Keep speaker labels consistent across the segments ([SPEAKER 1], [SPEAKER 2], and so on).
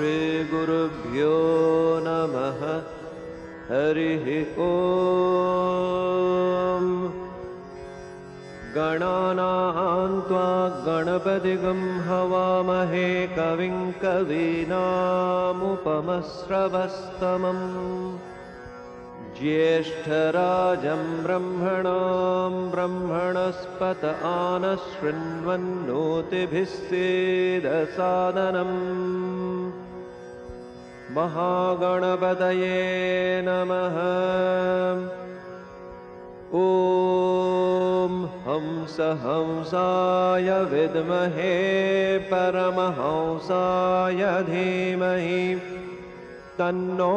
[SPEAKER 1] श्रीगुरुभ्यो नमः। हरिः ॐ। गणानां त्वा गणपतिगं हवामहे कविं कवीनामुपमश्रवस्तमम्। ज्येष्ठराजं ब्रह्मणां ब्रह्मणस्पत आनशृण्वन्नोतिभिः सीदसादनम्। महागणपतये नमः। ॐ हंस हंसाय विद्महे परमहंसाय धीमहि तन्नो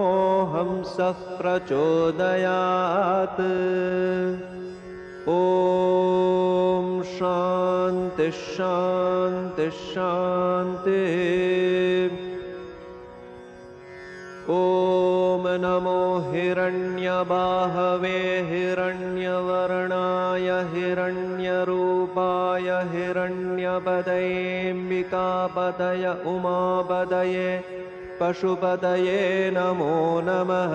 [SPEAKER 1] हंसः प्रचोदयात्। ॐ शान्ति शान्ति शान्तिः। ॐ नमो हिरण्यबाहवे हिरण्यवर्णाय हिरण्यरूपाय हिरण्यपतयेऽम्बिकापतय उमापतये पशुपतये नमो नमः।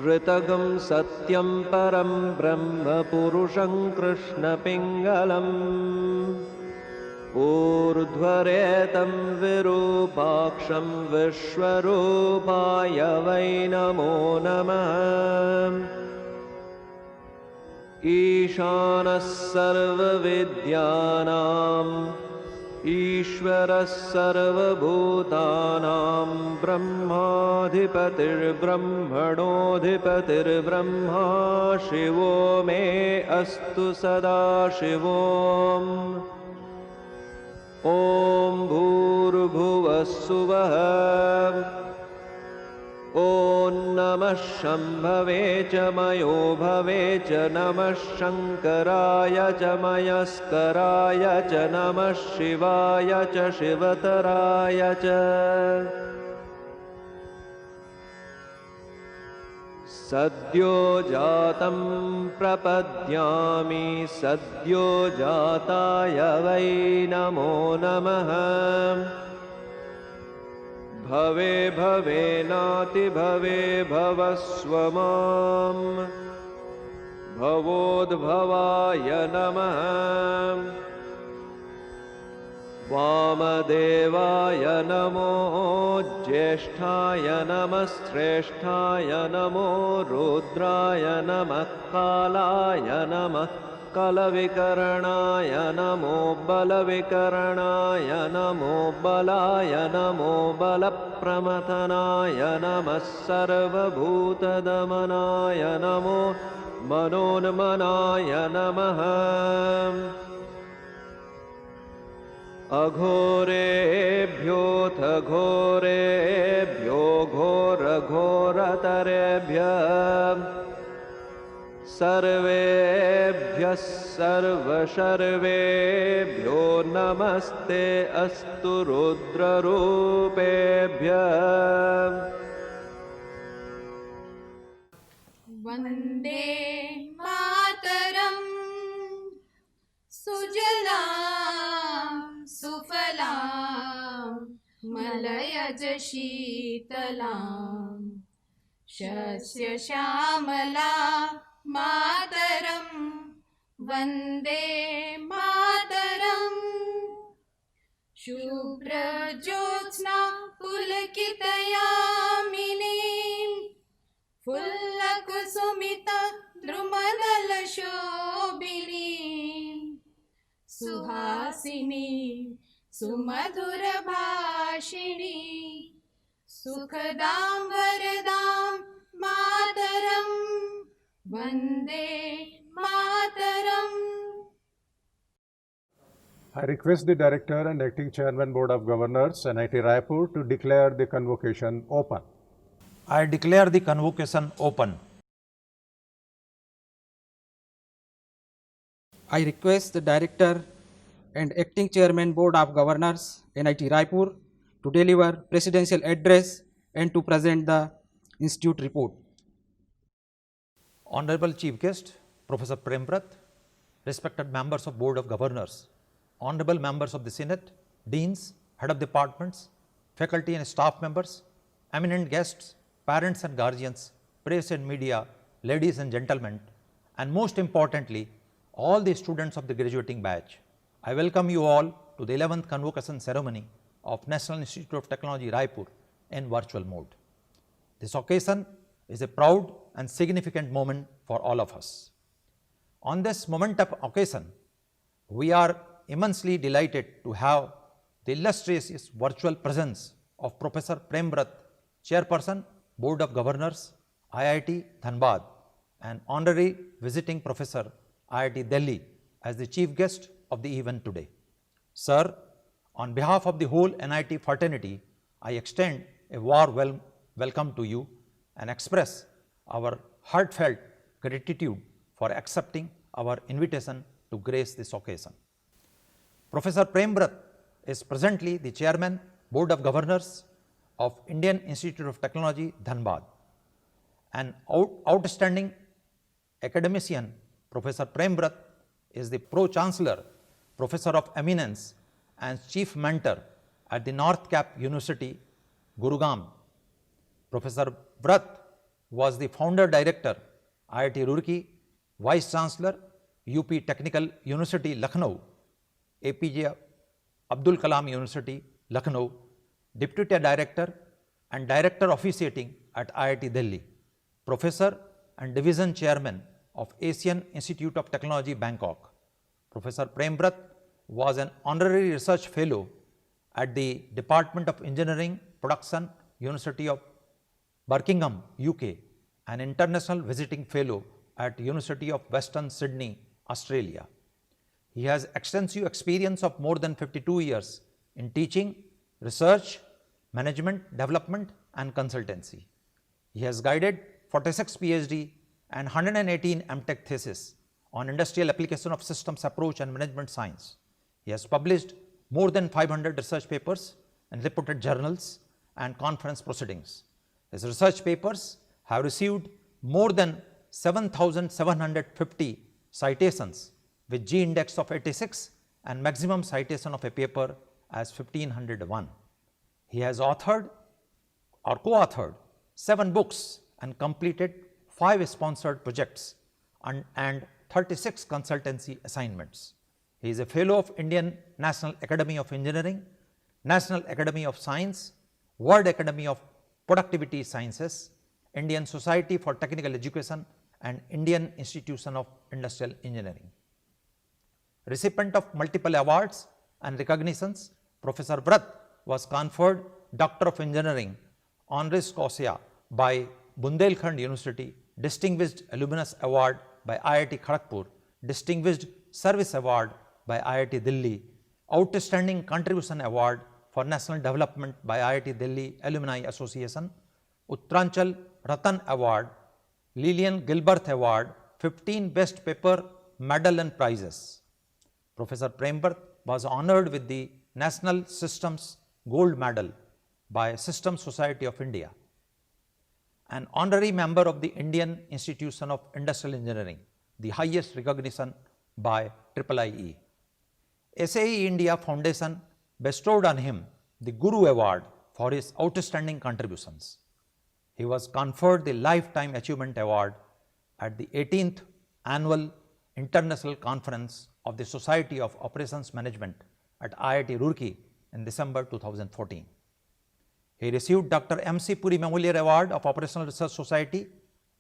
[SPEAKER 1] ऋतगं सत्यं परं ब्रह्म पुरुषं कृष्णपिङ्गलम् ऊर्ध्वरेतं विरूपाक्षं विश्वरूपाय वै नमो नमः। ईशानः सर्वविद्यानाम् ईश्वरः सर्वभूतानां ब्रह्माधिपतिर्ब्रह्मणोऽधिपतिर्ब्रह्मा शिवो मे अस्तु सदा शिवोम्। ॐ भूर्भुवः सुवः। ॐ नमः शम्भवे च मयो भवे च नमः शङ्कराय च मयस्कराय च नमः शिवाय च शिवतराय च। सद्यो जातं प्रपद्यामि सद्यो जाताय वै नमो नमः। भवे भवेनातिभवे भवस्व मां भवोद्भवाय नमः। वामदेवाय नमो ज्येष्ठाय नमः श्रेष्ठाय नमो रुद्राय नमः कालाय नमः कलविकरणाय नमो बलविकरणाय नमो बलाय नमो बलप्रमथनाय नमः सर्वभूतदमनाय नमो मनोन्मनाय नमः। अघोरेभ्योऽथ घोरेभ्यो घोरघोरतरेभ्यः सर्वेभ्यः सर्वशर्वेभ्यो नमस्ते अस्तु रुद्ररूपेभ्यः।
[SPEAKER 2] वन्दे मातरं सुजलां सुफलां मलयज शीतलां शस्यश्यामला मातरं वन्दे मातरम्। शुभ्रज्योत्स्ना पुलकितयामिनीं फुल्लकुसुमित द्रुमदलशोभिनीं सुहासिनी सुमधुरभाषिणी सुखदां वरदां मातरं Vande Mataram.
[SPEAKER 3] I request the Director and Acting Chairman Board of Governors, NIT Raipur, to declare the convocation open.
[SPEAKER 4] I declare the convocation open.
[SPEAKER 5] I request the Director and Acting Chairman Board of Governors, NIT Raipur, to deliver Presidential Address and to present the Institute report.
[SPEAKER 4] Honorable Chief Guest, Professor Premvrat, respected members of Board of Governors, honorable members of the Senate, deans, head of departments, faculty and staff members, eminent guests, parents and guardians, press and media, ladies and gentlemen, and most importantly, all the students of the graduating batch. I welcome you all to the 11th convocation ceremony of National Institute of Technology, Raipur in virtual mode. This occasion is a proud and significant moment for all of us. On this momentous occasion, we are immensely delighted to have the illustrious virtual presence of Professor Prem Bharat, Chairperson, Board of Governors, IIT Dhanbad, and Honorary Visiting Professor, IIT Delhi, as the chief guest of the event today. Sir, on behalf of the whole NIT fraternity, I extend a warm welcome to you and express our heartfelt gratitude for accepting our invitation to grace this occasion. Professor Prem Bharat is presently the Chairman, Board of Governors of Indian Institute of Technology, Dhanbad. An outstanding academician, Professor Prem Bharat is the Pro-Chancellor, Professor of Eminence and Chief Mentor at the North Cap University, Gurugram. Professor Bharat was the Founder Director, IIT Roorkee, Vice Chancellor, UP Technical University, Lucknow, APJ Abdul Kalam University, Lucknow, Deputy Director and Director Officiating at IIT Delhi, Professor and Division Chairman of Asian Institute of Technology, Bangkok. Professor Prem Bharat was an Honorary Research Fellow at the Department of Engineering Production, University of Birmingham, UK, an International Visiting Fellow at University of Western Sydney, Australia. He has extensive experience of more than 52 years in teaching, research, management, development and consultancy. He has guided 46 PhD and 118 MTech theses on industrial application of systems approach and management science. He has published more than 500 research papers in reputed journals and conference proceedings. His research papers have received more than 7,750 citations with G index of 86 and maximum citation of a paper as 1501. He has authored or co-authored 7 books and completed 5 sponsored projects and 36 consultancy assignments. He is a fellow of Indian National Academy of Engineering, National Academy of Science, World Academy of Productivity Sciences, Indian Society for Technical Education and Indian Institution of Industrial Engineering. Recipient of multiple awards and recognitions, Professor Bharat was conferred Doctor of Engineering honoris causa by Bundelkhand University, Distinguished Alumnus Award by IIT Kharagpur, Distinguished Service Award by IIT Delhi, Outstanding Contribution Award for National Development by IIT Delhi Alumni Association, Uttaranchal Ratan Award, Lillian Gilbert Award, 15 Best Paper Medal and Prizes. Professor Prem Bharat was honored with the National Systems Gold Medal by Systems Society of India, an honorary member of the Indian Institution of Industrial Engineering, the highest recognition by IIIE. SAE India Foundation bestowed on him the Guru Award for his outstanding contributions. He was conferred the Lifetime Achievement Award at the 18th Annual International Conference of the Society of Operations Management at IIT Roorkee in December 2014. He received Dr. M.C. Puri Memorial Award of Operational Research Society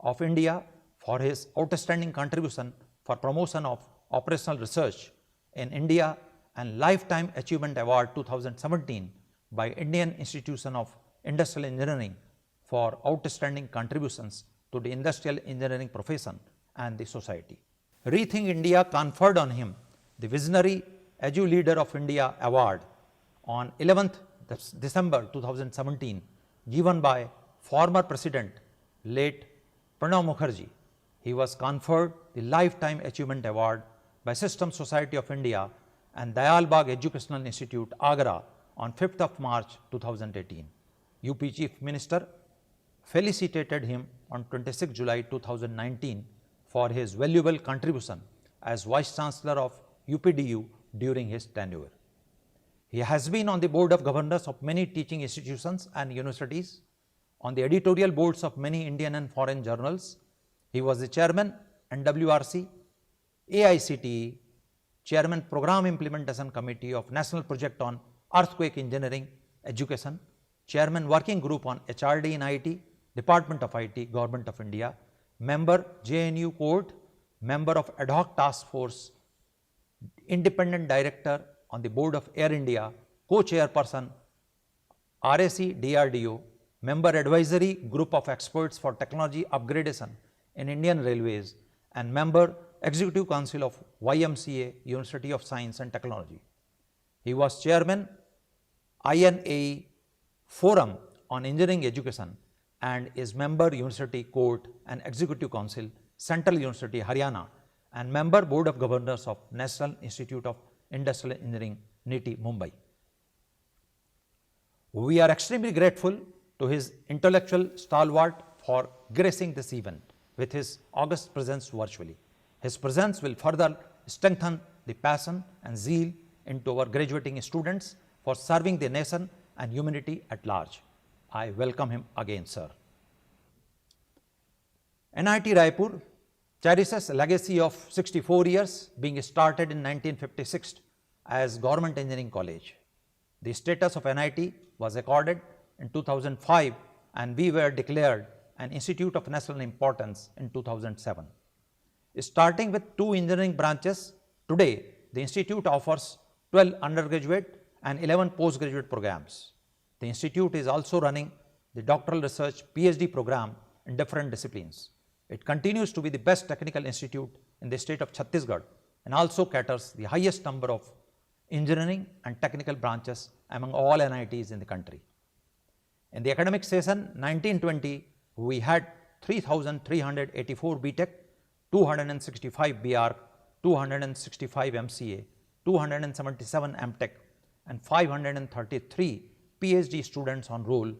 [SPEAKER 4] of India for his outstanding contribution for promotion of operational research in India and Lifetime Achievement Award 2017 by Indian Institution of Industrial Engineering for outstanding contributions to the industrial engineering profession and the society. Rethink India conferred on him the Visionary Edu Leader of India Award on 11th December 2017, given by former President late Pranab Mukherjee. He was conferred the Lifetime Achievement Award by Systems Society of India and Dayal Bagh Educational Institute, Agra on 5th of March 2018. UP Chief Minister felicitated him on 26 July 2019 for his valuable contribution as Vice Chancellor of UPDU, during his tenure. He has been on the board of governors of many teaching institutions and universities, on the editorial boards of many Indian and foreign journals. He was the chairman NWRC, AICTE, chairman Program Implementation Committee of National Project on Earthquake Engineering Education, chairman Working Group on HRD in IT, Department of IT, Government of India, member JNU Court, member of Ad Hoc Task Force, independent director on the board of Air India, co-chairperson RAC DRDO, member advisory group of experts for technology upgradation in Indian Railways, and member executive council of YMCA, University of Science and Technology. He was chairman INAE Forum on Engineering Education and is member University Court and Executive Council, Central University, Haryana, and member Board of Governors of National Institute of Industrial Engineering, NITI, Mumbai. We are extremely grateful to his intellectual stalwart for gracing this event with his august presence virtually. His presence will further strengthen the passion and zeal into our graduating students for serving the nation and humanity at large. I welcome him again, sir. NIT Raipur cherishes a legacy of 64 years, being started in 1956 as Government Engineering College. The status of NIT was accorded in 2005 and we were declared an Institute of National Importance in 2007. Starting with 2 engineering branches, today the institute offers 12 undergraduate and 11 postgraduate programs. The institute is also running the doctoral research PhD program in different disciplines. It continues to be the best technical institute in the state of Chhattisgarh and also caters the highest number of engineering and technical branches among all NITs in the country. In the academic session 1920, we had 3,384 BTech, 265 BArch, 265 MCA, 277 MTech, and 533 PhD students on roll,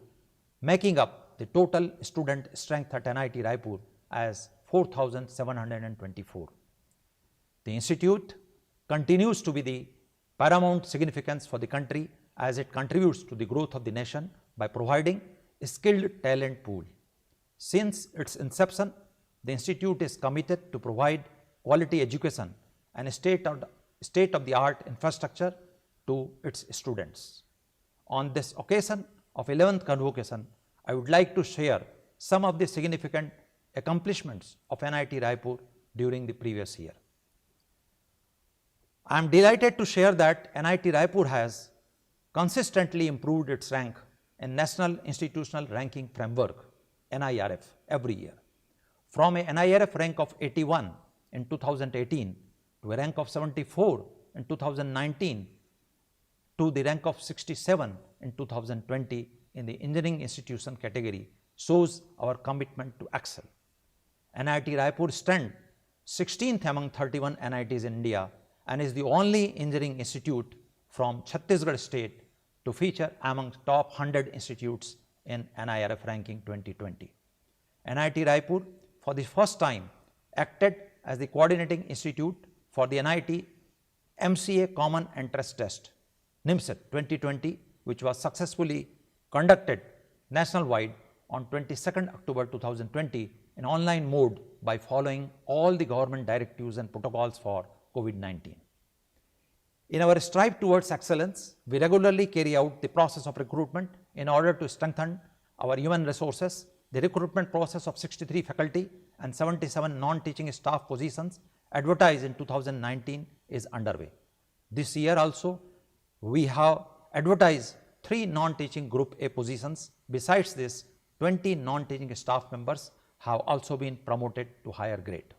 [SPEAKER 4] making up the total student strength at NIT Raipur as 4,724. The institute continues to be the paramount significance for the country as it contributes to the growth of the nation by providing a skilled talent pool. Since its inception, the institute is committed to provide quality education and state-of-the-art infrastructure to its students. On this occasion of 11th convocation, I would like to share some of the significant accomplishments of NIT Raipur during the previous year. I am delighted to share that NIT Raipur has consistently improved its rank in National Institutional Ranking Framework NIRF every year, from a NIRF rank of 81 in 2018 to a rank of 74 in 2019 to the rank of 67 in 2020 in the engineering institution category shows our commitment to excel. NIT Raipur stands 16th among 31 NITs in India and is the only engineering institute from Chhattisgarh state to feature among top 100 institutes in NIRF ranking 2020. NIT Raipur for the first time acted as the coordinating institute for the NIT MCA Common Entrance Test NIMCET 2020, which was successfully conducted nationwide on 22nd October 2020 in online mode by following all the government directives and protocols for COVID-19. In our strive towards excellence, we regularly carry out the process of recruitment in order to strengthen our human resources. The recruitment process of 63 faculty and 77 non-teaching staff positions advertised in 2019 is underway. This year also, we have advertised 3 non-teaching Group A positions. Besides this, 20 non-teaching staff members have also been promoted to higher grade.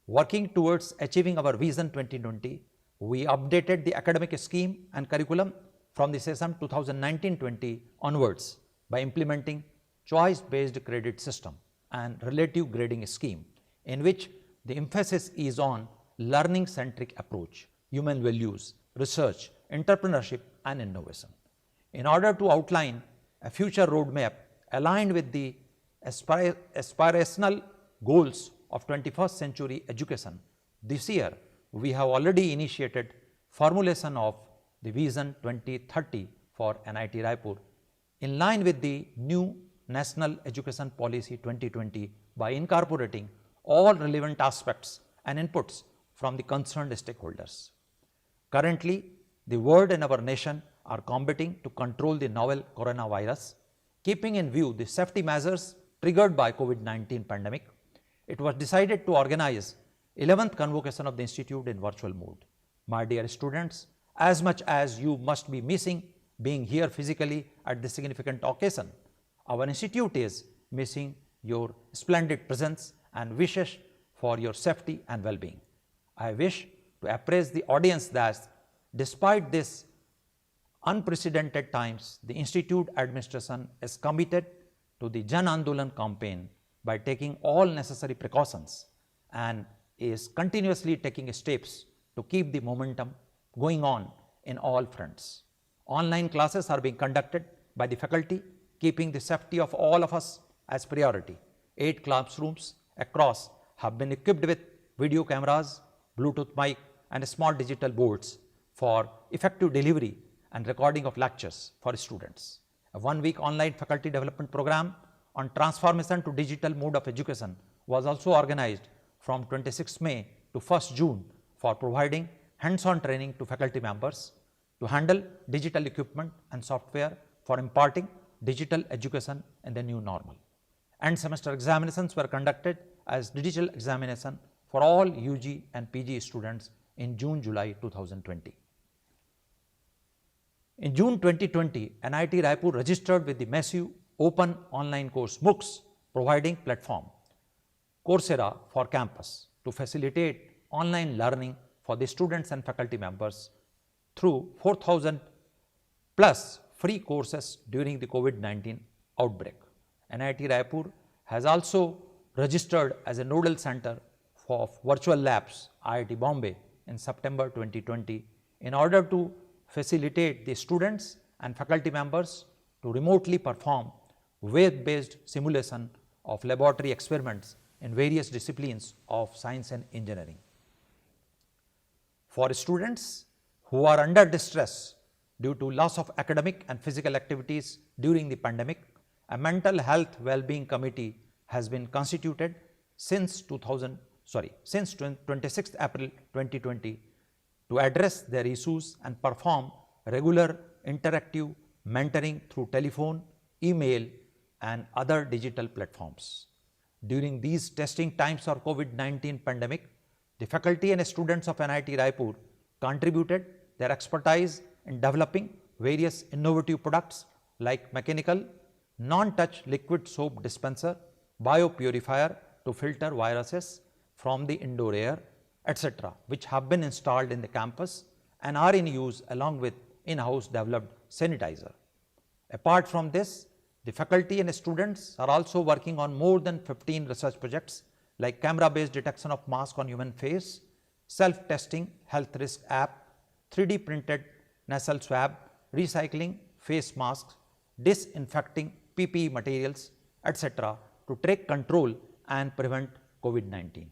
[SPEAKER 4] Working towards achieving our Vision 2020, we updated the academic scheme and curriculum from the session 2019-20 onwards by implementing choice-based credit system and relative grading scheme, in which the emphasis is on learning-centric approach, human values, research, entrepreneurship and innovation. In order to outline a future roadmap aligned with the aspirational goals of 21st century education, this year we have already initiated formulation of the Vision 2030 for NIT Raipur in line with the new National Education Policy 2020 by incorporating all relevant aspects and inputs from the concerned stakeholders. Currently, the world and our nation are combating to control the novel coronavirus, keeping in view the safety measures triggered by COVID-19 pandemic. It was decided to organize 11th convocation of the institute in virtual mode. My dear students, as much as you must be missing being here physically at this significant occasion, our institute is missing your splendid presence and wishes for your safety and well-being. I wish to appraise the audience that despite this unprecedented times, the institute administration is committed to the Jan Andolan campaign by taking all necessary precautions and is continuously taking steps to keep the momentum going on in all fronts. Online classes are being conducted by the faculty, keeping the safety of all of us as priority. 8 classrooms across have been equipped with video cameras, Bluetooth mic and small digital boards for effective delivery and recording of lectures for students. A 1-week online faculty development program on transformation to digital mode of education was also organized from 26 May to 1st June for providing hands-on training to faculty members to handle digital equipment and software for imparting digital education in the new normal. End semester examinations were conducted as digital examination for all UG and PG students in June-July 2020. In June 2020, NIT Raipur registered with the massive open online course MOOCs providing platform Coursera for campus to facilitate online learning for the students and faculty members through 4,000 plus free courses during the COVID-19 outbreak. NIT Raipur has also registered as a nodal center for virtual labs IIT Bombay in September 2020 in order to facilitate the students and faculty members to remotely perform web-based simulation of laboratory experiments in various disciplines of science and engineering. For students who are under distress due to loss of academic and physical activities during the pandemic, a mental health well-being committee has been constituted since 26th April 2020 to address their issues and perform regular interactive mentoring through telephone, email and other digital platforms. During these testing times of COVID-19 pandemic, the faculty and students of NIT Raipur contributed their expertise in developing various innovative products like mechanical, non-touch liquid soap dispenser, biopurifier to filter viruses from the indoor air, etc., which have been installed in the campus and are in use along with in-house developed sanitizer. Apart from this, the faculty and students are also working on more than 15 research projects like camera-based detection of mask on human face, self-testing health risk app, 3D printed nasal swab, recycling face masks, disinfecting PPE materials, etc. to take control and prevent COVID-19.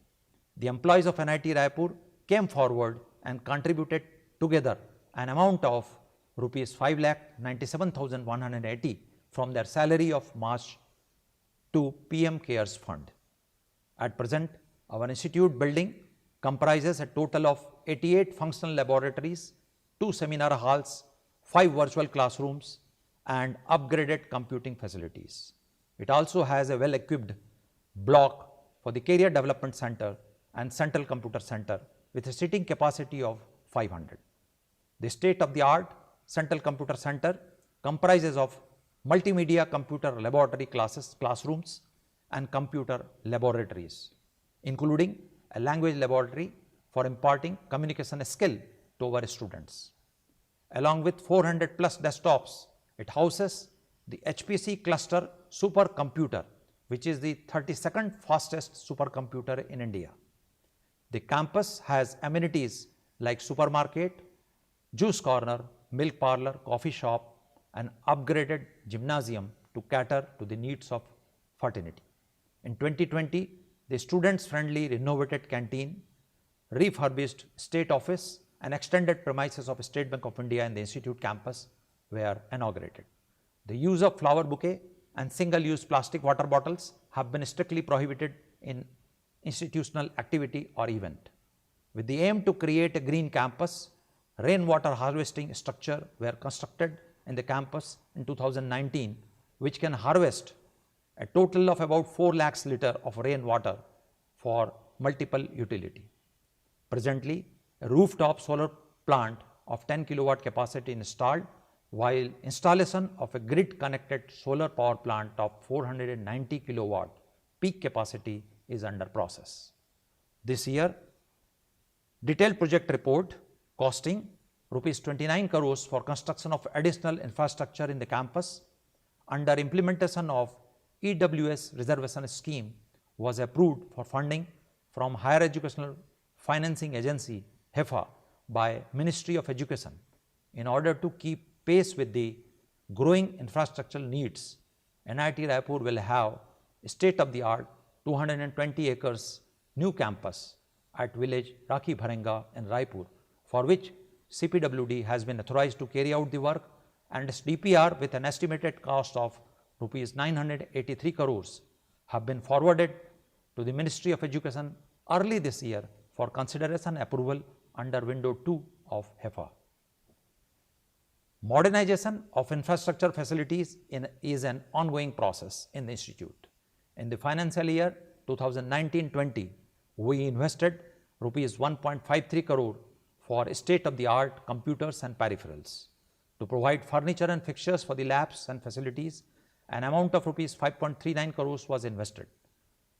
[SPEAKER 4] The employees of NIT Raipur came forward and contributed together an amount of Rs 5,97,180 from their salary of March to PM CARES Fund. At present, our institute building comprises a total of 88 functional laboratories, 2 seminar halls, 5 virtual classrooms and upgraded computing facilities. It also has a well-equipped block for the Career Development Center and Central Computer Center with a seating capacity of 500. The state-of-the-art Central Computer Center comprises of multimedia computer laboratory classrooms and computer laboratories, including a language laboratory for imparting communication skill to our students. Along with 400 plus desktops, it houses the HPC cluster supercomputer, which is the 32nd fastest supercomputer in India. The campus has amenities like supermarket, juice corner, milk parlor, coffee shop, and upgraded gymnasium to cater to the needs of fraternity. In 2020, the students-friendly renovated canteen, refurbished state office and extended premises of State Bank of India in the institute campus were inaugurated. The use of flower bouquet and single-use plastic water bottles have been strictly prohibited in institutional activity or event. With the aim to create a green campus, rainwater harvesting structure were constructed in the campus in 2019, which can harvest a total of about 4 lakhs litre of rainwater for multiple utility. Presently, a rooftop solar plant of 10 kilowatt capacity installed, while installation of a grid connected solar power plant of 490 kilowatt peak capacity is under process. This year, detailed project report costing rupees 29 crores for construction of additional infrastructure in the campus under implementation of EWS reservation scheme was approved for funding from Higher Educational Financing Agency HEFA by Ministry of Education. In order to keep pace with the growing infrastructural needs, NIT Raipur will have state-of-the-art 220 acres new campus at village Rakhi Bharenga in Raipur, for which CPWD has been authorized to carry out the work, and its DPR with an estimated cost of rupees 983 crores have been forwarded to the Ministry of Education early this year for consideration approval under window 2 of HEFA. Modernization of infrastructure facilities is an ongoing process in the institute. In the financial year 2019-20, we invested rupees 1.53 crore for state-of-the-art computers and peripherals. To provide furniture and fixtures for the labs and facilities, an amount of rupees 5.39 crores was invested.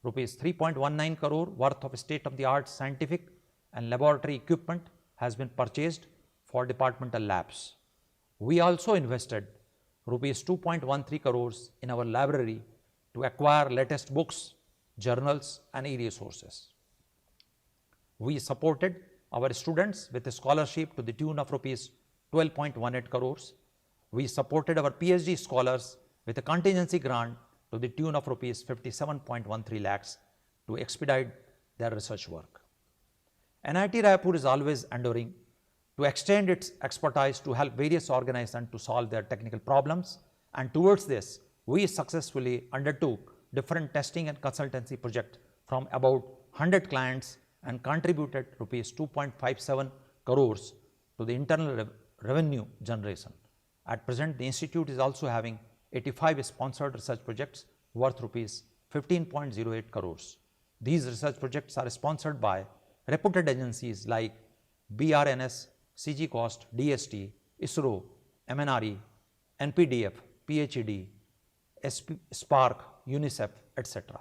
[SPEAKER 4] Rupees 3.19 crore worth of state-of-the-art scientific and laboratory equipment has been purchased for departmental labs. We also invested rupees 2.13 crores in our library to acquire latest books, journals and e-resources. We supported our students with a scholarship to the tune of rupees 12.18 crores. We supported our PhD scholars with a contingency grant to the tune of rupees 57.13 lakhs to expedite their research work. NIT Raipur is always endeavoring to extend its expertise to help various organizations to solve their technical problems, and towards this, we successfully undertook different testing and consultancy projects from about 100 clients and contributed rupees 2.57 crores to the internal revenue generation. At present, the institute is also having 85 sponsored research projects worth rupees 15.08 crores. These research projects are sponsored by reputed agencies like BRNS, CG Cost, DST, ISRO, MNRE, NPDF, PHED, SPARC, UNICEF, etc.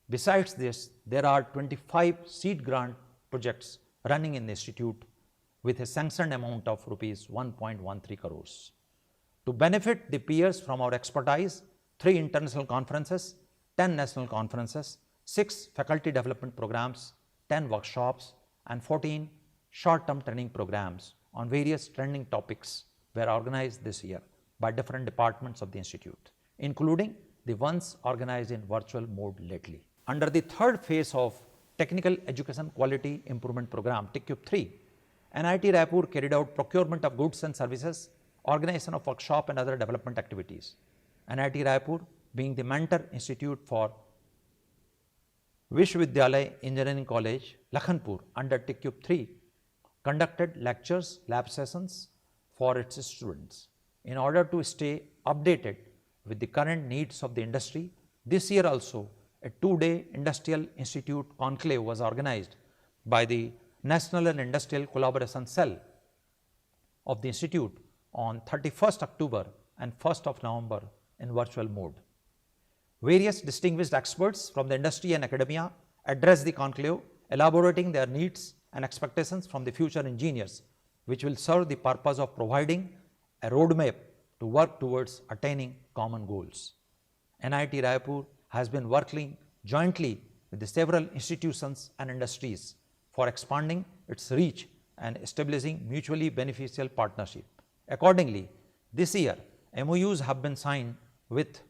[SPEAKER 4] Besides this, there are 25 seed grant projects running in the institute with a sanctioned amount of rupees 1.13 crores. To benefit the peers from our expertise, 3 international conferences, 10 national conferences, 6 faculty development programs, 10 workshops and 14 short-term training programs on various trending topics were organized this year by different departments of the institute, including the ones organized in virtual mode lately. Under the third phase of Technical Education Quality Improvement Program, TEQUIP 3, NIT Raipur carried out procurement of goods and services, organization of workshop and other development activities. NIT Raipur, being the mentor institute for Vishwavidyalaya Engineering College, Lakhanpur under TEQUIP 3, conducted lectures, lab sessions for its students. In order to stay updated with the current needs of the industry, this year also a 2-day Industrial Institute conclave was organized by the National and Industrial Collaboration Cell of the institute on 31st October and 1st of November in virtual mode. Various distinguished experts from the industry and academia addressed the conclave, elaborating their needs and expectations from the future engineers, which will serve the purpose of providing a roadmap to work towards attaining common goals. NIT Raipur has been working jointly with the several institutions and industries for expanding its reach and establishing mutually beneficial partnership. Accordingly, this year MOUs have been signed with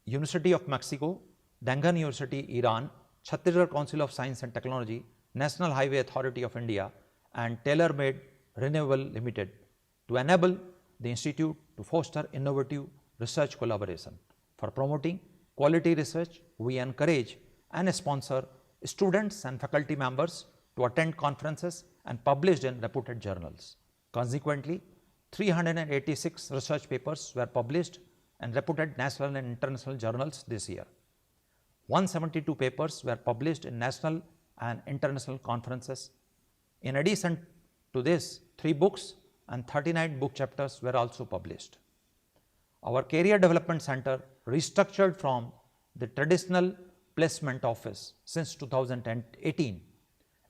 [SPEAKER 4] University of Mexico, Dangan University, Iran, Chhattisgarh Council of Science and Technology, National Highway Authority of India and TaylorMade Renewable Limited to enable the institute to foster innovative research collaboration. For promoting quality research, we encourage and sponsor students and faculty members to attend conferences and published in reputed journals. Consequently, 386 research papers were published in reputed national and international journals this year. 172 papers were published in national and international conferences. In addition to this, 3 books and 39 book chapters were also published. Our Career Development Center, restructured from the traditional placement office since 2018,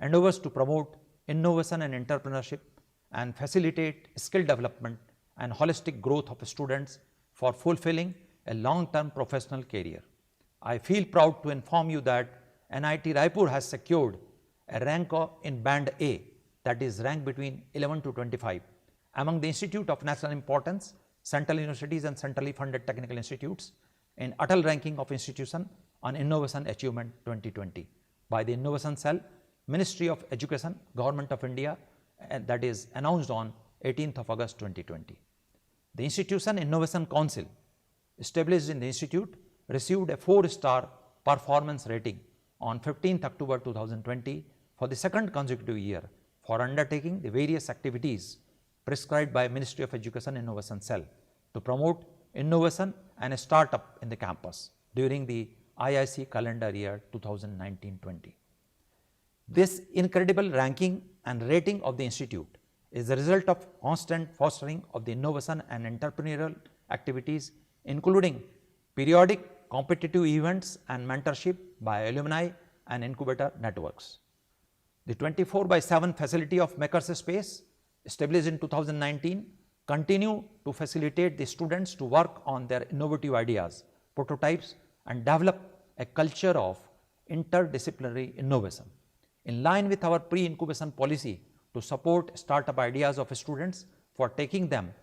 [SPEAKER 4] endeavors to promote innovation and entrepreneurship and facilitate skill development and holistic growth of students for fulfilling a long-term professional career. I feel proud to inform you that NIT Raipur has secured a rank in Band A, that is rank between 11 to 25, among the Institute of National Importance, Central Universities and centrally funded technical institutes in Atal Ranking of Institution on Innovation Achievement 2020 by the Innovation Cell, Ministry of Education, Government of India, and that is announced on 18th of August 2020. The Institution Innovation Council, established in the institute, received a 4-star performance rating on 15th October 2020 for the second consecutive year for undertaking the various activities prescribed by Ministry of Education Innovation Cell to promote innovation and startup in the campus during the IIC calendar year 2019-20. This incredible ranking and rating of the institute is the result of constant fostering of the innovation and entrepreneurial activities, including periodic competitive events and mentorship by alumni and incubator networks. The 24/7 facility of Makers Space, established in 2019, continue to facilitate the students to work on their innovative ideas, prototypes, and develop a culture of interdisciplinary innovation. In line with our pre-incubation policy to support startup ideas of students for taking them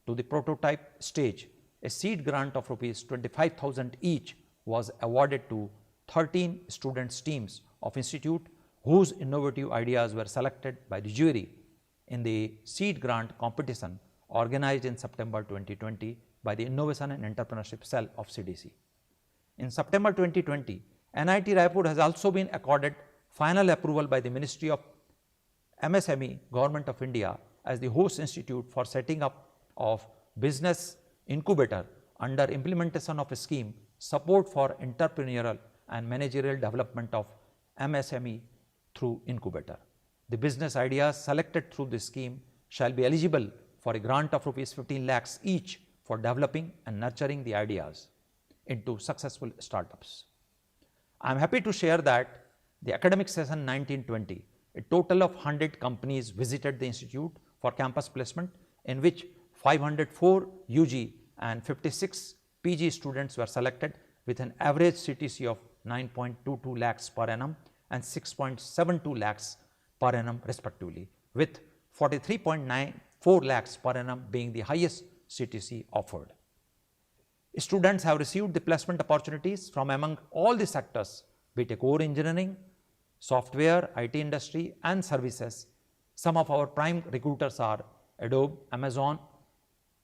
[SPEAKER 4] to the prototype stage, a seed grant of Rs 25,000 each was awarded to 13 students teams of institute whose innovative ideas were selected by the jury in the seed grant competition organized in September 2020 by the Innovation and Entrepreneurship Cell of CDC. In September 2020, NIT Raipur has also been accorded final approval by the Ministry of MSME, Government of India, as the host institute for setting up of business incubator under implementation of a scheme support for entrepreneurial and managerial development of MSME through incubator. The business ideas selected through this scheme shall be eligible for a grant of Rs 15 lakhs each for developing and nurturing the ideas into successful startups. I am happy to share that the academic session 1920, a total of 100 companies visited the institute for campus placement, in which 504 UG and 56 PG students were selected with an average CTC of 9.22 lakhs per annum and 6.72 lakhs per annum respectively, with 43.94 lakhs per annum being the highest CTC offered. Students have received the placement opportunities from among all the sectors, be it core engineering, software, IT industry and services. Some of our prime recruiters are Adobe, Amazon,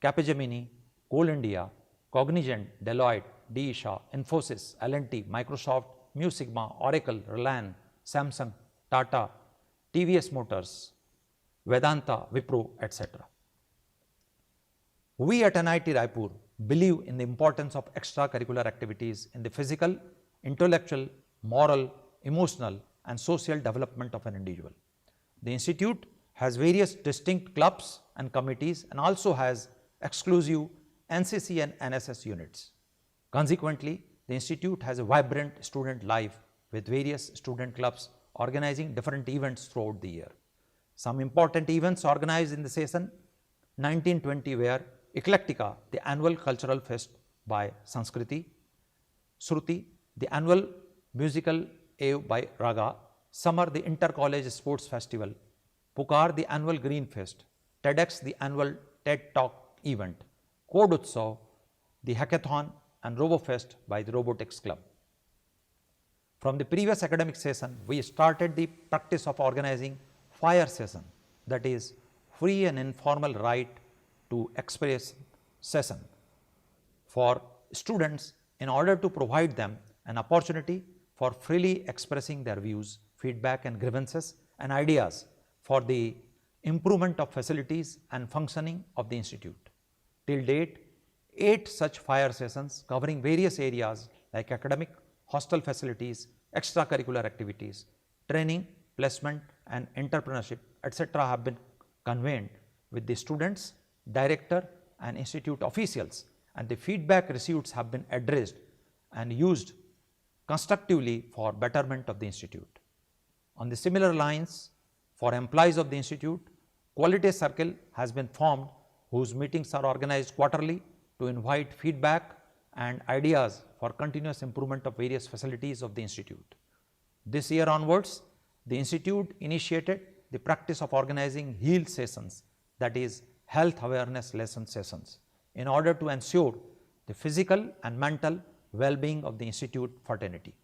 [SPEAKER 4] Capgemini, Coal India, Cognizant, Deloitte, D. Isha, Infosys, L&T, Microsoft, Mu Sigma, Oracle, Reliance, Samsung, Tata, TVS Motors, Vedanta, Wipro, etc. We at NIT Raipur believe in the importance of extracurricular activities in the physical, intellectual, moral, emotional and social development of an individual. The institute has various distinct clubs and committees and also has exclusive NCC and NSS units. Consequently, the institute has a vibrant student life with various student clubs organizing different events throughout the year. Some important events organized in the session 1920 were Eclectica, the annual cultural fest by Sanskriti, Shruti, the annual musical Ave by Raga, Summer, the inter-college sports festival, Pukar, the annual Green Fest, TEDx, the annual TED Talk event, Code Utsav, the hackathon and RoboFest by the Robotics Club. From the previous academic session, we started the practice of organizing fire session, that is free and informal right to express session for students in order to provide them an opportunity for freely expressing their views, feedback and grievances and ideas for the improvement of facilities and functioning of the institute. Till date, 8 such fire sessions covering various areas like academic, hostel facilities, extracurricular activities, training, placement and entrepreneurship, etc. have been convened with the students, director and institute officials, and the feedback receipts have been addressed and used constructively for betterment of the institute. On the similar lines, for employees of the institute, Quality Circle has been formed, whose meetings are organized quarterly to invite feedback and ideas for continuous improvement of various facilities of the institute. This year onwards, the institute initiated the practice of organizing HEAL sessions, that is health awareness lesson sessions, in order to ensure the physical and mental well-being of the institute fraternity.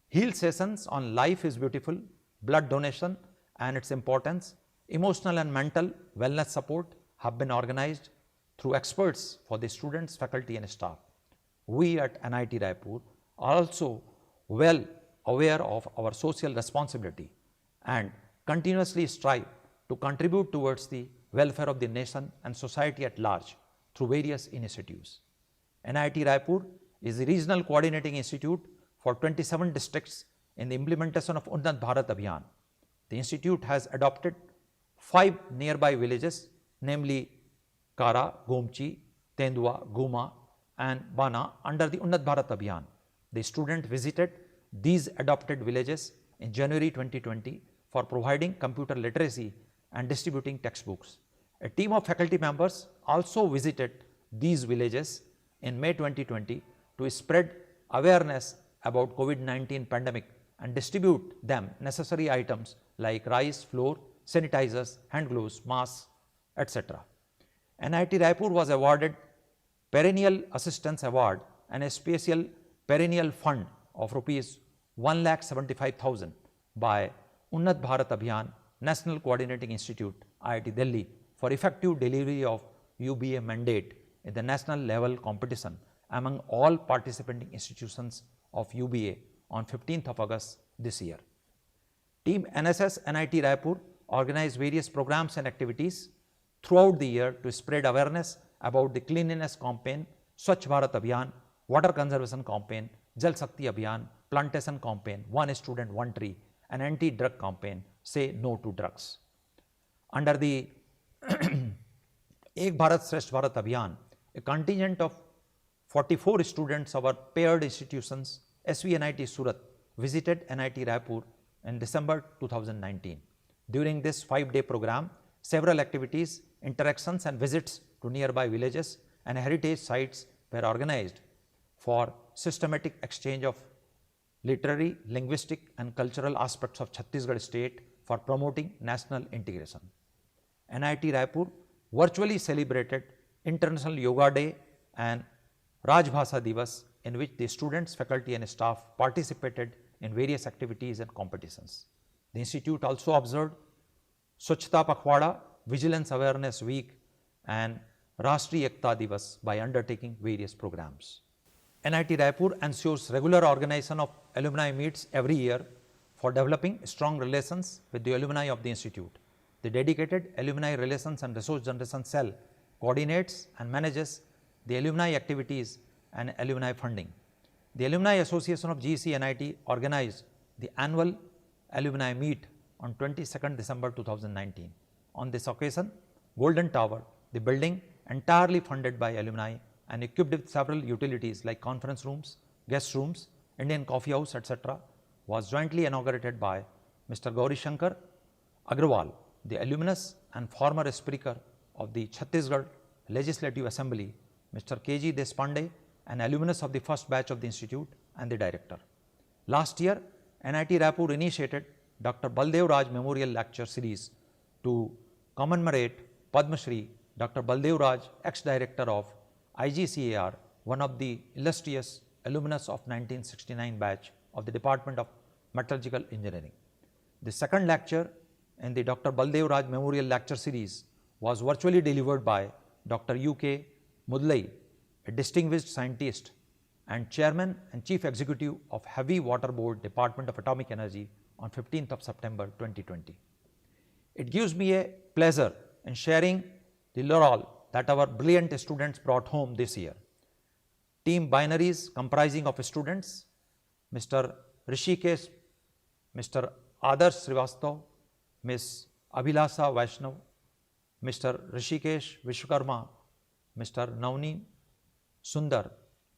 [SPEAKER 4] HEAL sessions on life is beautiful, blood donation and its importance, emotional and mental wellness support have been organized through experts for the students, faculty and staff. We at NIT Raipur are also well aware of our social responsibility and continuously strive to contribute towards the welfare of the nation and society at large through various initiatives. NIT Raipur is the regional coordinating institute for 27 districts in the implementation of Unnat Bharat Abhiyan. The institute has adopted 5 nearby villages, namely Kara, Gomchi, Tendua, Guma and Bana under the Unnat Bharat Abhiyan. The student visited these adopted villages in January 2020 for providing computer literacy and distributing textbooks. A team of faculty members also visited these villages in May 2020 to spread awareness about COVID-19 pandemic and distribute them necessary items like rice, flour, sanitizers, hand gloves, masks, etc. NIT Raipur was awarded Perennial Assistance Award and a special perennial fund of rupees 1,75,000 by Unnat Bharat Abhiyan National Coordinating Institute, IIT Delhi, for effective delivery of UBA mandate in the national level competition among all participating institutions of UBA on 15th of August this year. Team NSS NIT Raipur organized various programs and activities throughout the year to spread awareness about the cleanliness campaign, Swachh Bharat Abhiyan, water conservation campaign, Jal Shakti Abhiyan, plantation campaign, One Student, One Tree, and anti-drug campaign, Say No to Drugs. Under the Ek Bharat Shresth Bharat Abhiyan, a contingent of 44 students of our paired institutions, SVNIT Surat, visited NIT Raipur in December 2019. During this 5-day program, several activities, interactions and visits to nearby villages and heritage sites were organized for systematic exchange of literary, linguistic and cultural aspects of Chhattisgarh state for promoting national integration. NIT Raipur virtually celebrated International Yoga Day and Rajbhasha Divas, in which the students, faculty and staff participated in various activities and competitions. The institute also observed Swachhta Pakhwada, Vigilance Awareness Week and Rashtriya Ekta Divas by undertaking various programs. NIT Raipur ensures regular organization of alumni meets every year for developing strong relations with the alumni of the institute. The dedicated Alumni Relations and Resource Generation Cell coordinates and manages the alumni activities and alumni funding. The Alumni Association of GEC NIT organized the annual alumni meet on 22nd December 2019. On this occasion, Golden Tower, the building entirely funded by alumni and equipped with several utilities like conference rooms, guest rooms, Indian coffee house, etc., was jointly inaugurated by Mr. Gauri Shankar Agrawal, the alumnus and former speaker of the Chhattisgarh Legislative Assembly, Mr. K.G. Deshpande, an alumnus of the first batch of the institute and the director. Last year, NIT Raipur initiated Dr. Baldev Raj Memorial Lecture Series to commemorate Padma Shri Dr. Baldev Raj, ex-director of IGCAR, one of the illustrious alumnus of 1969 batch of the Department of Metallurgical Engineering. The second lecture in the Dr. Baldev Raj Memorial Lecture Series was virtually delivered by Dr. U.K. Mudlai, a distinguished scientist and Chairman and Chief Executive of Heavy Water Board, Department of Atomic Energy, on 15th of September 2020. It gives me a pleasure in sharing the laurel that our brilliant students brought home this year. Team Binaries comprising of students Mr. Rishikesh, Mr. Adarsh Srivastav, Ms. Abhilasa Vaishnav, Mr. Rishikesh Vishwakarma, Mr. Navneen Sundar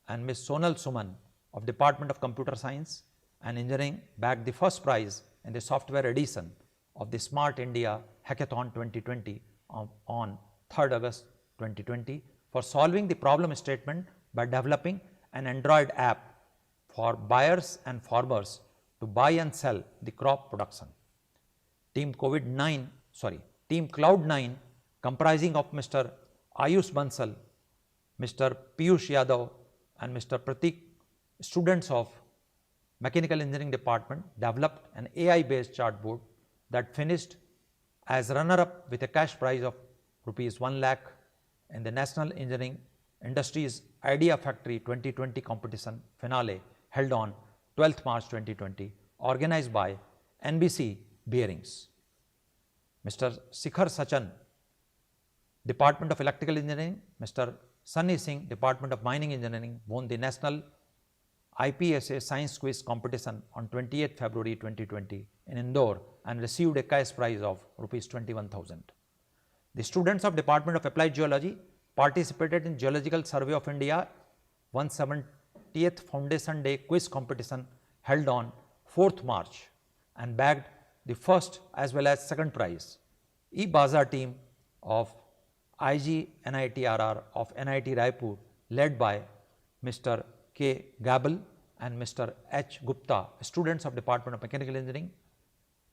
[SPEAKER 4] and Ms. Sonal Suman of Department of Computer Science and Engineering bagged the first prize in the software edition of the Smart India Hackathon 2020 on 3rd August 2020 for solving the problem statement by developing an Android app for buyers and farmers to buy and sell the crop production. Team Cloud9 comprising of Mr. Ayush Bansal, Mr. Piyush Yadav and Mr. Pratik, students of Mechanical Engineering Department, developed an AI based chartboard that finished as runner up with a cash prize of Rs 1 lakh in the National Engineering Industries Idea Factory 2020 competition finale held on 12th March 2020, organized by NBC Bearings. Mr. Shikhar Sachan, Department of Electrical Engineering, Mr. Sunny Singh, Department of Mining Engineering, won the National IPSA Science Quiz competition on 28th February 2020 in Indore and received a cash prize of Rs 21,000. The students of Department of Applied Geology participated in Geological Survey of India 170th Foundation Day quiz competition held on 4th March and bagged the first as well as second prize. E-Bazaar team of IG NITRR of NIT Raipur led by Mr. K. Gabel and Mr. H. Gupta, students of Department of Mechanical Engineering,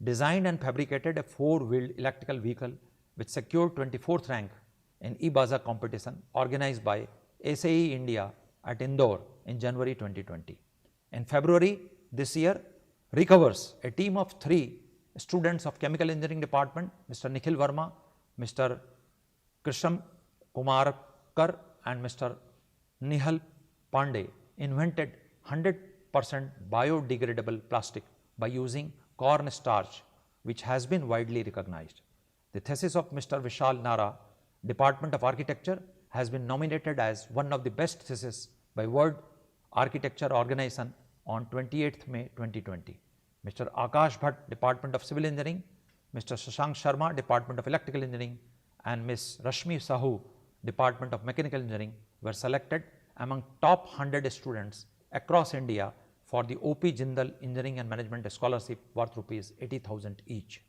[SPEAKER 4] designed and fabricated a 4-wheeled electrical vehicle which secured 24th rank in E-Bazaar competition organized by SAE India at Indore in January 2020. In February this year, recovers a team of 3 students of Chemical Engineering Department, Mr. Nikhil Verma, Mr. Krishan Kumarkar and Mr. Nihal Pandey invented 100% biodegradable plastic by using corn starch, which has been widely recognized. The thesis of Mr. Vishal Nara, Department of Architecture, has been nominated as one of the best theses by World Architecture Organization on 28th May 2020. Mr. Akash Bhatt, Department of Civil Engineering, Mr. Shashank Sharma, Department of Electrical Engineering, and Ms. Rashmi Sahu, Department of Mechanical Engineering, were selected among top 100 students across India for the OP Jindal Engineering and Management Scholarship worth Rs 80,000 each.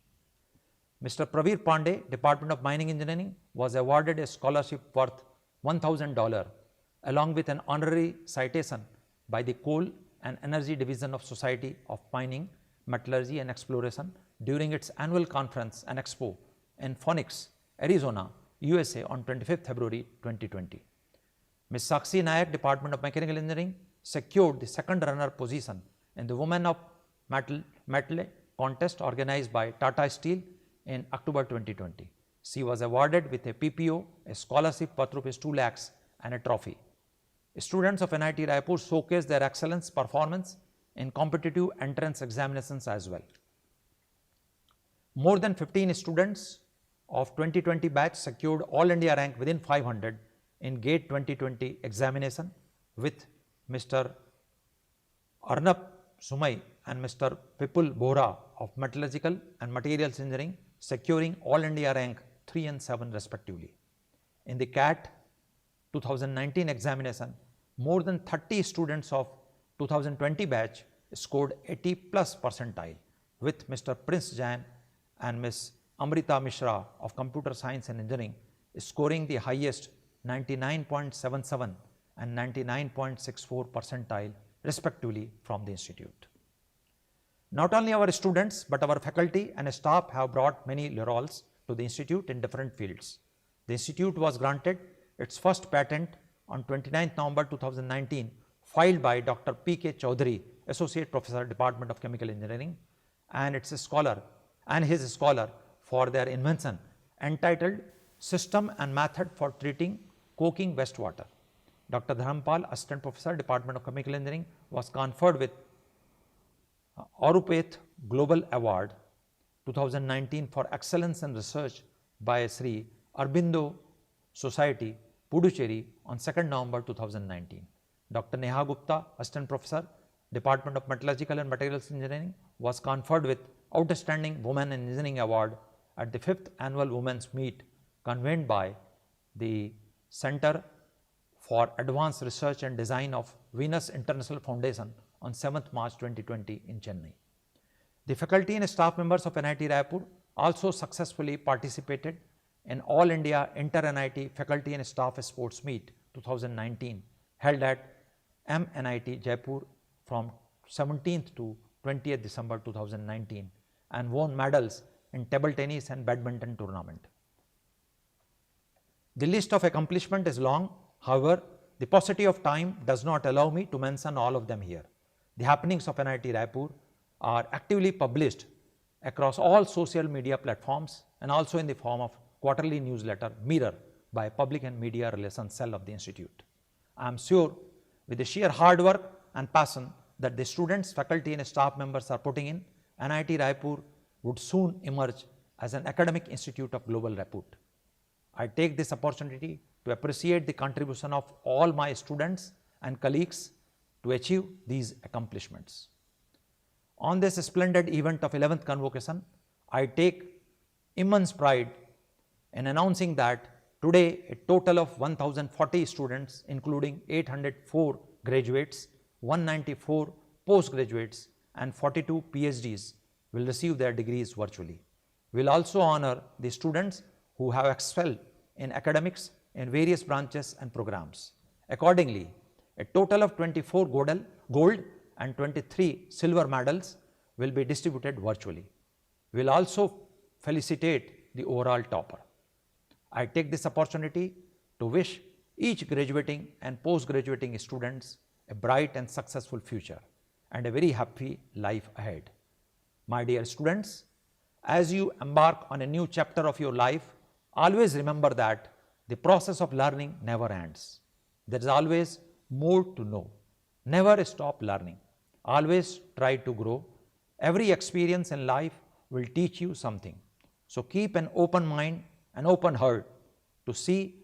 [SPEAKER 4] Mr. Praveer Pandey, Department of Mining Engineering, was awarded a scholarship worth $1,000 along with an honorary citation by the Coal and Energy Division of Society of Mining, Metallurgy and Exploration during its annual conference and expo in Phoenix, Arizona, USA on 25th February 2020. Ms. Sakshi Nayak, Department of Mechanical Engineering, secured the second runner position in the Women of Metal contest organized by Tata Steel in October 2020. She was awarded with a PPO, a scholarship worth Rs 2 lakhs and a trophy. Students of NIT Raipur showcased their excellence performance in competitive entrance examinations as well. More than 15 students of 2020 batch secured All India rank within 500 in GATE 2020 examination, with Mr. Arnab Sumai and Mr. Vipul Bohra of Metallurgical and Materials Engineering securing All India rank 3 and 7 respectively. In the CAT 2019 examination, more than 30 students of 2020 batch scored 80+ percentile, with Mr. Prince Jain and Ms. Amrita Mishra of Computer Science and Engineering scoring the highest 99.77 and 99.64 percentile respectively from the institute. Not only our students but our faculty and staff have brought many laurels to the institute in different fields. The institute was granted its first patent on 29th November 2019, filed by Dr. P.K. Chaudhary, Associate Professor, Department of Chemical Engineering, and its scholar and his scholar for their invention entitled System and Method for Treating Coking Wastewater. Dr. Dharampal, Assistant Professor, Department of Chemical Engineering, was conferred with Auropath Global Award 2019 for Excellence in Research by Sri Aurobindo Society, Puducherry on 2nd November 2019. Dr. Neha Gupta, Assistant Professor, Department of Metallurgical and Materials Engineering, was conferred with Outstanding Women in Engineering Award at the 5th Annual Women's Meet convened by the Center for Advanced Research and Design of Venus International Foundation on 7th March 2020 in Chennai. The faculty and staff members of NIT Raipur also successfully participated in All India Inter-NIT Faculty and Staff Sports Meet 2019 held at MNIT Jaipur from 17th to 20th December 2019 and won medals in table tennis and badminton tournament. The list of accomplishment is long, however, the paucity of time does not allow me to mention all of them here. The happenings of NIT Raipur are actively published across all social media platforms and also in the form of quarterly newsletter Mirror by Public and Media Relations Cell of the Institute. I am sure with the sheer hard work and passion that the students, faculty and staff members are putting in, NIT Raipur would soon emerge as an academic institute of global repute. I take this opportunity to appreciate the contribution of all my students and colleagues to achieve these accomplishments. On this splendid event of 11th convocation, I take immense pride in announcing that today a total of 1040 students including 804 graduates, 194 postgraduates and 42 PhDs will receive their degrees virtually. We will also honor the students who have excelled in academics in various branches and programs. Accordingly, a total of 24 gold and 23 silver medals will be distributed virtually. We will also felicitate the overall topper. I take this opportunity to wish each graduating and post-graduating students a bright and successful future and a very happy life ahead. My dear students, as you embark on a new chapter of your life, always remember that the process of learning never ends. There is always more to know. Never stop learning. Always try to grow. Every experience in life will teach you something. So keep an open mind, an open heart to see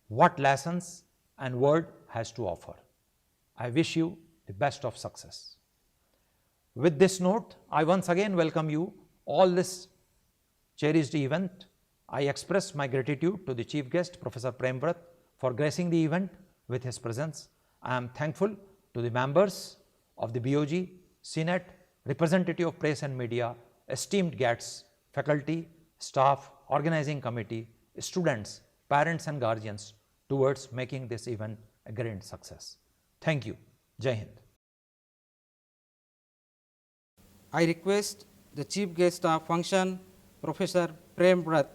[SPEAKER 4] what lessons and world has to offer. I wish you the best of success. With this note, I once again welcome you all this cherished event. I express my gratitude to the chief guest, Professor Prem Vrat, for gracing the event with his presence. I am thankful to the members of the BOG, Senate, representative of press and media, esteemed guests, faculty, staff, organizing committee, students, parents and guardians towards making this event a grand success. Thank you. Jai Hind.
[SPEAKER 5] I request the chief guest of function, Professor Prem Vrat,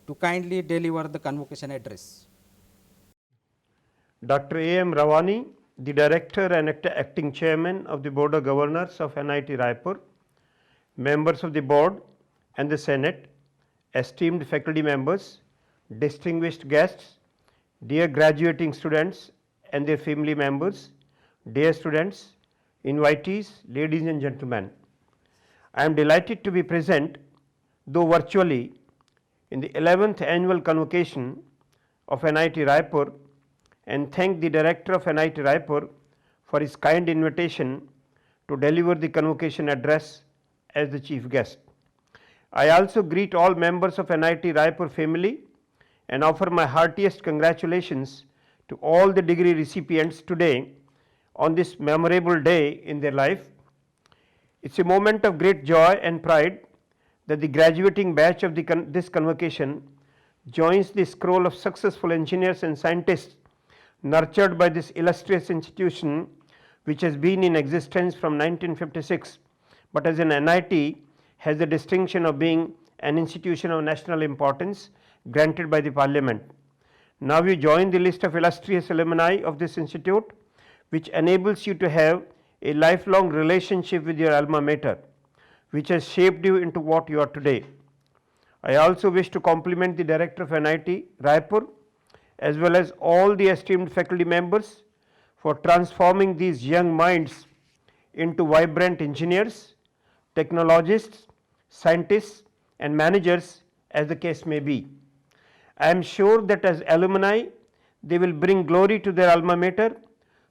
[SPEAKER 5] to kindly deliver the convocation address.
[SPEAKER 6] Dr. A.M. Rawani, the Director and Acting Chairman of the Board of Governors of NIT Raipur, members of the Board and the Senate, esteemed faculty members, distinguished guests, dear graduating students and their family members, dear students, invitees, ladies and gentlemen. I am delighted to be present, though virtually, in the 11th annual convocation of NIT Raipur and thank the Director of NIT Raipur for his kind invitation to deliver the convocation address as the chief guest. I also greet all members of NIT Raipur family and offer my heartiest congratulations to all the degree recipients today on this memorable day in their life. It's a moment of great joy and pride that the graduating batch of this convocation joins the scroll of successful engineers and scientists nurtured by this illustrious institution, which has been in existence from 1956, but as an NIT has the distinction of being an institution of national importance granted by the Parliament. Now you join the list of illustrious alumni of this institute, which enables you to have a lifelong relationship with your alma mater, which has shaped you into what you are today. I also wish to compliment the Director of NIT Raipur as well as all the esteemed faculty members for transforming these young minds into vibrant engineers, technologists, scientists and managers, as the case may be. I am sure that as alumni they will bring glory to their alma mater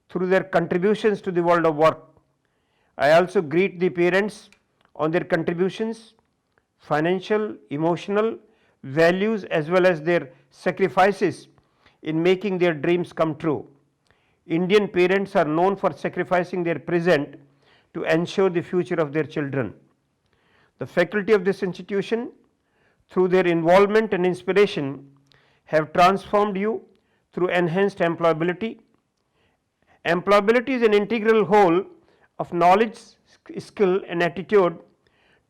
[SPEAKER 6] through their contributions to the world of work. I also greet the parents on their contributions, financial, emotional, values as well as their sacrifices in making their dreams come true. Indian parents are known for sacrificing their present to ensure the future of their children. The faculty of this institution, through their involvement and inspiration, have transformed you through enhanced employability. Employability is an integral whole of knowledge, skill and attitude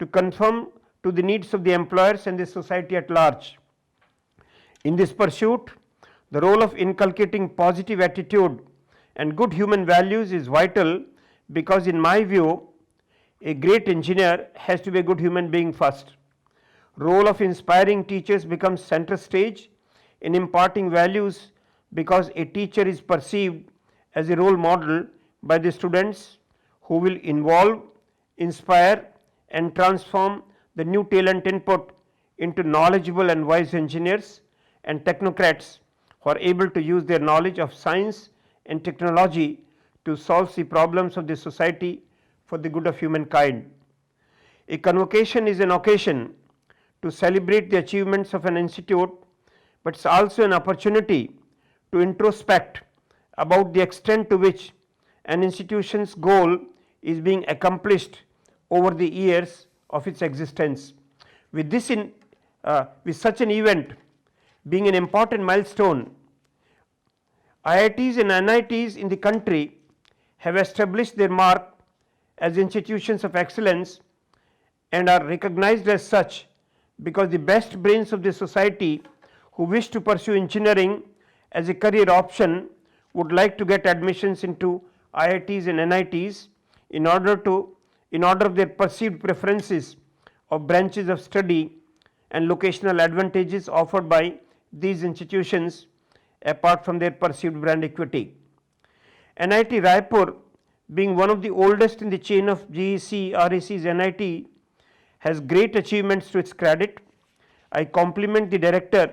[SPEAKER 6] to conform to the needs of the employers and the society at large. In this pursuit, the role of inculcating positive attitude and good human values is vital, because in my view a great engineer has to be a good human being first. Role of inspiring teachers becomes center stage in imparting values, because a teacher is perceived as a role model by the students who will involve, inspire and transform the new talent input into knowledgeable and wise engineers and technocrats who are able to use their knowledge of science and technology to solve the problems of the society for the good of humankind. A convocation is an occasion to celebrate the achievements of an institute, but it is also an opportunity to introspect about the extent to which an institution's goal is being accomplished over the years of its existence. With such an event being an important milestone, IITs and NITs in the country have established their mark as institutions of excellence and are recognized as such, because the best brains of the society who wish to pursue engineering as a career option would like to get admissions into IITs and NITs in order of their perceived preferences of branches of study and locational advantages offered by these institutions apart from their perceived brand equity. NIT Raipur, being one of the oldest in the chain of GEC REC's NIT, has great achievements to its credit. I compliment the director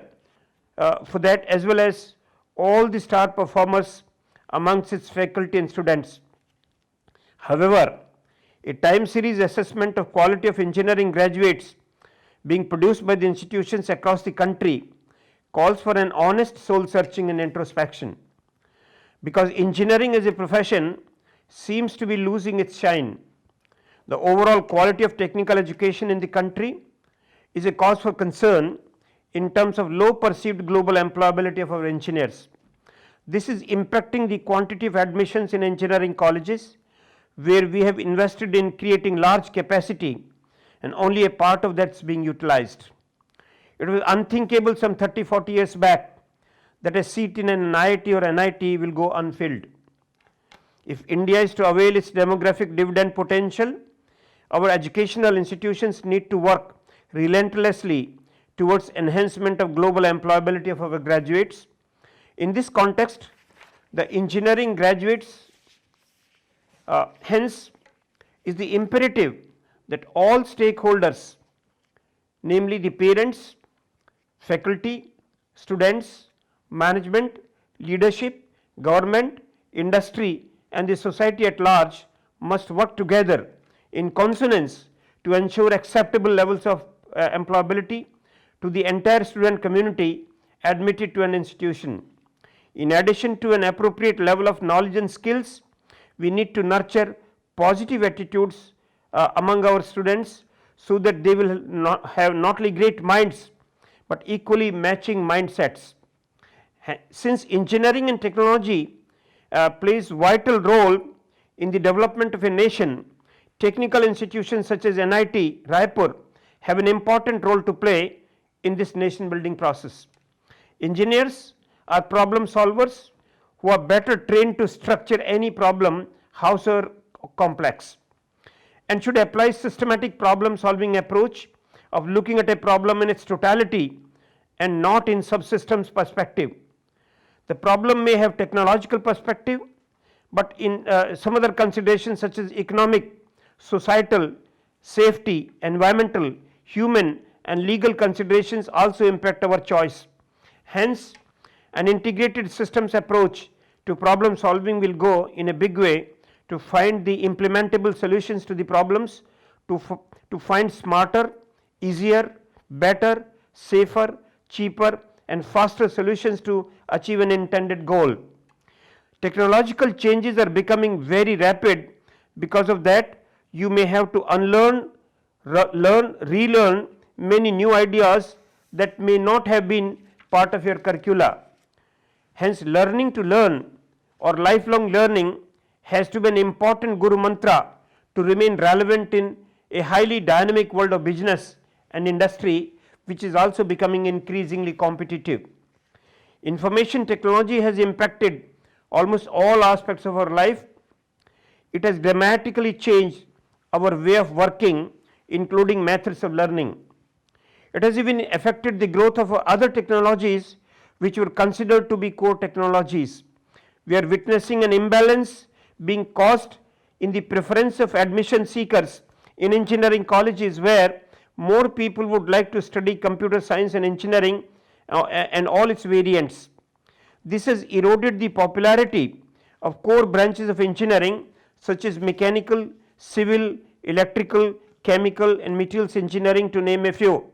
[SPEAKER 6] for that, as well as all the star performers amongst its faculty and students. However, a time series assessment of quality of engineering graduates being produced by the institutions across the country calls for an honest soul searching and introspection, because engineering as a profession seems to be losing its shine. The overall quality of technical education in the country is a cause for concern in terms of low perceived global employability of our engineers. This is impacting the quantity of admissions in engineering colleges, where we have invested in creating large capacity and only a part of that is being utilized. It was unthinkable some 30-40 years back that a seat in an IIT or NIT will go unfilled. If India is to avail its demographic dividend potential, our educational institutions need to work relentlessly towards enhancement of global employability of our graduates. In this context, the engineering graduates hence is the imperative that all stakeholders, namely the parents, faculty, students, management, leadership, government, industry and the society at large must work together in consonance to ensure acceptable levels of employability to the entire student community admitted to an institution. In addition to an appropriate level of knowledge and skills, we need to nurture positive attitudes among our students, so that they will have not only great minds but equally matching mindsets. Since engineering and technology plays vital role in the development of a nation, technical institutions such as NIT Raipur have an important role to play in this nation building process. Engineers are problem solvers who are better trained to structure any problem, complex, and should apply systematic problem solving approach of looking at a problem in its totality and not in subsystems perspective. The problem may have technological perspective, but in some other considerations such as economic, societal, safety, environmental, human and legal considerations also impact our choice. Hence, an integrated systems approach to problem solving will go in a big way to find the implementable solutions to the problems, to find smarter, easier, better, safer, cheaper and faster solutions to achieve an intended goal. Technological changes are becoming very rapid. Because of that, you may have to unlearn, learn, relearn many new ideas that may not have been part of your curricula. Hence, learning to learn or lifelong learning has to be an important guru mantra to remain relevant in a highly dynamic world of business and industry, which is also becoming increasingly competitive. Information technology has impacted almost all aspects of our life. It has dramatically changed our way of working, including methods of learning. It has even affected the growth of other technologies which were considered to be core technologies. We are witnessing an imbalance being caused in the preference of admission seekers in engineering colleges, where more people would like to study computer science and engineering and all its variants. This has eroded the popularity of core branches of engineering such as mechanical, civil, electrical, chemical and materials engineering, to name a few.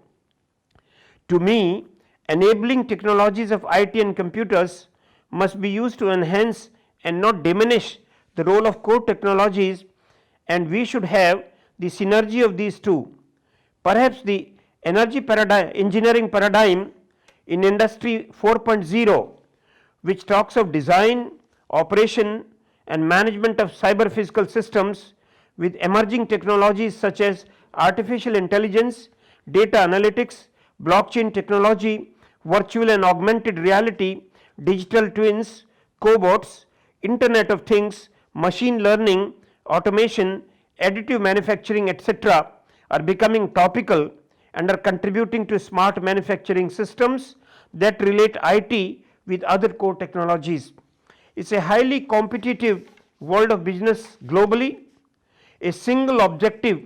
[SPEAKER 6] To me, enabling technologies of IT and computers must be used to enhance and not diminish the role of core technologies, and we should have the synergy of these two. Perhaps the engineering paradigm in Industry 4.0, which talks of design, operation and management of cyber physical systems with emerging technologies such as artificial intelligence, data analytics, blockchain technology, virtual and augmented reality, digital twins, cobots, Internet of Things, machine learning, automation, additive manufacturing, etc., are becoming topical and are contributing to smart manufacturing systems that relate IT with other core technologies. It is a highly competitive world of business globally. A single objective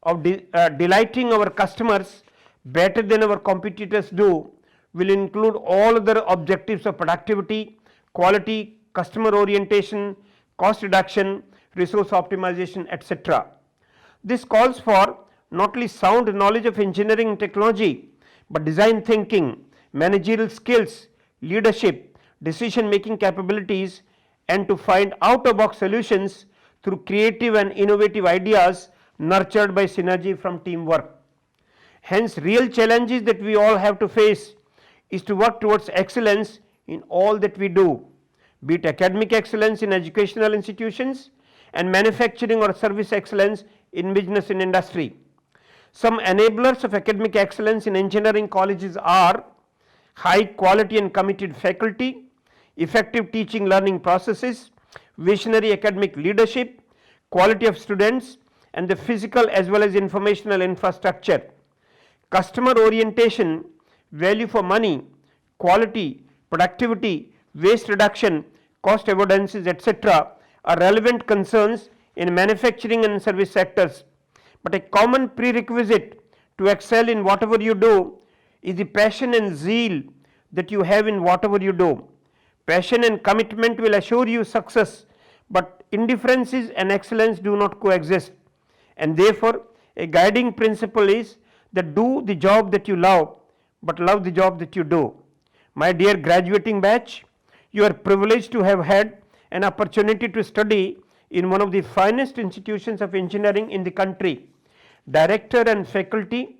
[SPEAKER 6] of delighting our customers better than our competitors do will include all other objectives of productivity, quality, customer orientation, cost reduction, resource optimization, etc. This calls for not only sound knowledge of engineering and technology, but design thinking, managerial skills, leadership, decision making capabilities, and to find out of box solutions through creative and innovative ideas nurtured by synergy from teamwork. Hence, real challenges that we all have to face is to work towards excellence in all that we do, be it academic excellence in educational institutions and manufacturing or service excellence in business and industry. Some enablers of academic excellence in engineering colleges are high quality and committed faculty, effective teaching learning processes, visionary academic leadership, quality of students and the physical as well as informational infrastructure. Customer orientation, value for money, quality, productivity, waste reduction, cost avoidances, etc., are relevant concerns in manufacturing and service sectors. But a common prerequisite to excel in whatever you do is the passion and zeal that you have in whatever you do. Passion and commitment will assure you success, but indifferences and excellence do not coexist. And therefore, a guiding principle is that do the job that you love, but love the job that you do. My dear graduating batch, you are privileged to have had an opportunity to study in one of the finest institutions of engineering in the country. Director and faculty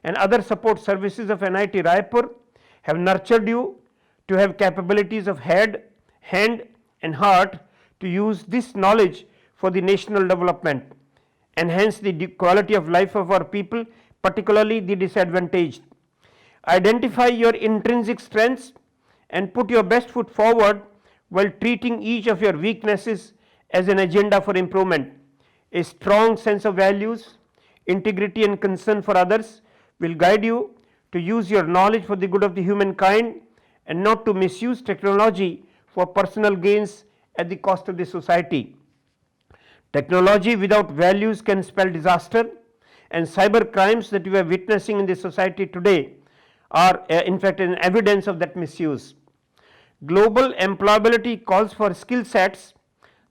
[SPEAKER 6] and other support services of NIT Raipur have nurtured you to have capabilities of head, hand and heart to use this knowledge for the national development, enhance the quality of life of our people, particularly the disadvantaged. Identify your intrinsic strengths and put your best foot forward while treating each of your weaknesses as an agenda for improvement. A strong sense of values, integrity and concern for others will guide you to use your knowledge for the good of the humankind and not to misuse technology for personal gains at the cost of the society. Technology without values can spell disaster, and cyber crimes that we are witnessing in the society today are in fact an evidence of that misuse. Global employability calls for skill sets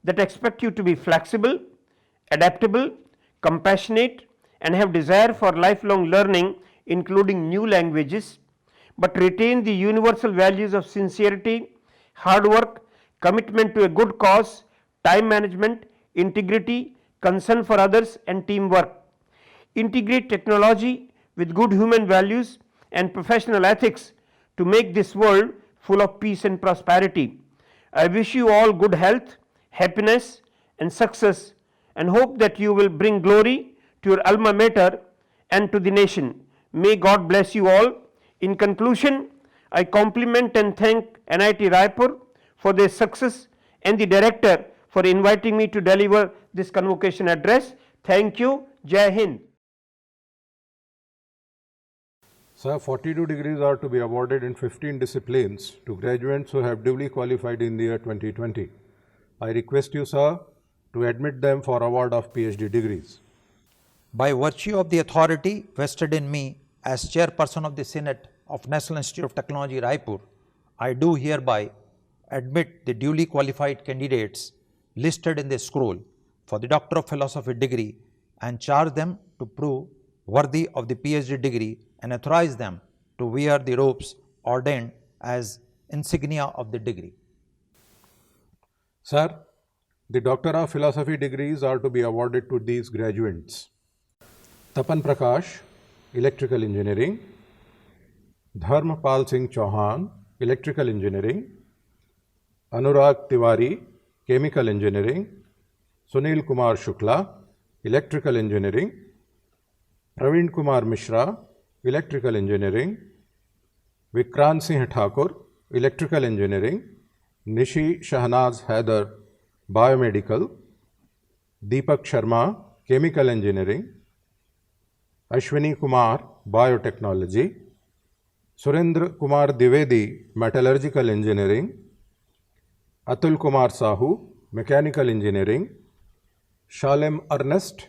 [SPEAKER 6] that expect you to be flexible, adaptable, compassionate, and have desire for lifelong learning, including new languages, but retain the universal values of sincerity, hard work, commitment to a good cause, time management, integrity, concern for others, and teamwork. Integrate technology with good human values and professional ethics to make this world full of peace and prosperity. I wish you all good health, happiness, and success, and hope that you will bring glory to your alma mater and to the nation. May God bless you all. In conclusion, I compliment and thank NIT Raipur for their success and the director for inviting me to deliver this convocation address. Thank you. Jai Hind.
[SPEAKER 3] Sir, 42 degrees are to be awarded in 15 disciplines to graduates who have duly qualified in the year 2020. I request you, sir, to admit them for award of PhD degrees.
[SPEAKER 4] By virtue of the authority vested in me as chairperson of the Senate of National Institute of Technology, Raipur, I do hereby admit the duly qualified candidates listed in the scroll for the Doctor of Philosophy degree and charge them to prove worthy of the PhD degree and authorize them to wear the robes ordained as insignia of the degree.
[SPEAKER 3] Sir, the Doctor of Philosophy degrees are to be awarded to these graduates: Tapan Prakash, Electrical Engineering; Dharmapal Singh Chauhan, Electrical Engineering; Anurag Tiwari, Chemical Engineering; Sunil Kumar Shukla, Electrical Engineering; Praveen Kumar Mishra, Electrical Engineering; Vikrant Singh Thakur, Electrical Engineering; Nishi Shahnaz Haider, Biomedical; Deepak Sharma, Chemical Engineering; Ashwini Kumar, Biotechnology; Surendra Kumar Divedi, Metallurgical Engineering; Atul Kumar Sahu, Mechanical Engineering; Shalem Ernest,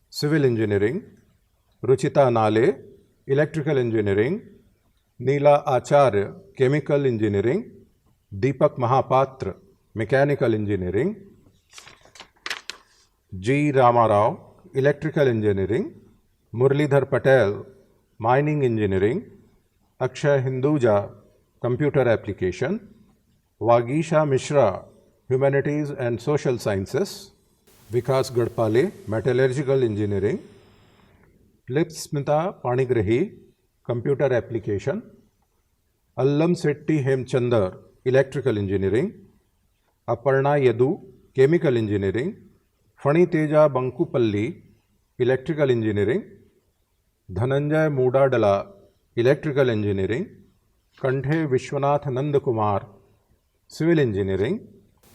[SPEAKER 3] Civil Engineering; Ruchita Nale, Electrical Engineering; Neela Acharya, Chemical Engineering; Deepak Mahapatra, Mechanical Engineering; G. Ramarao, Electrical Engineering; Murlidhar Patel, Mining Engineering; Akshay Hinduja, Computer Application; Vagisha Mishra, Humanities and Social Sciences; Vikas Gadpale, Metallurgical Engineering; Lipsmita Panigrahi, Computer Application; Allam Setti Hemchandar, Electrical Engineering; Aparna Yadu, Chemical Engineering; Fani Teja Bankupalli, Electrical Engineering; Dhananjay Moodadala, Electrical Engineering; Kanthe Vishwanath Nandakumar, Civil Engineering;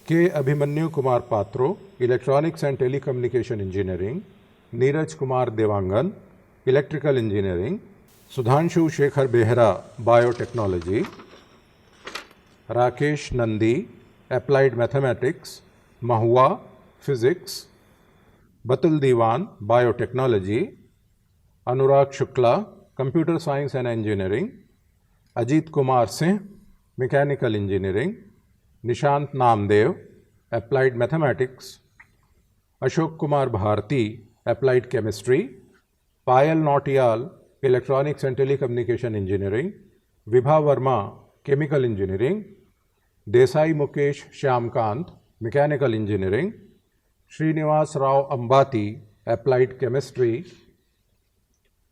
[SPEAKER 3] K. Abhimanyu Kumar Patro, Electronics and Telecommunication Engineering; Neeraj Kumar Devangan, Electrical Engineering; Sudhanshu Shekhar Behra, Biotechnology; Rakesh Nandi, Applied Mathematics; Mahua, Physics; Batul Diwan, Biotechnology; Anurag Shukla, Computer Science and Engineering; Ajit Kumar Singh, Mechanical Engineering; Nishant Namdev, Applied Mathematics; Ashok Kumar Bharti, Applied Chemistry; Payal Nautiyal, Electronics and Telecommunication Engineering; Vibha Verma, Chemical Engineering; Desai Mukesh Shyamkant, Mechanical Engineering; Srinivas Rao Ambati, Applied Chemistry;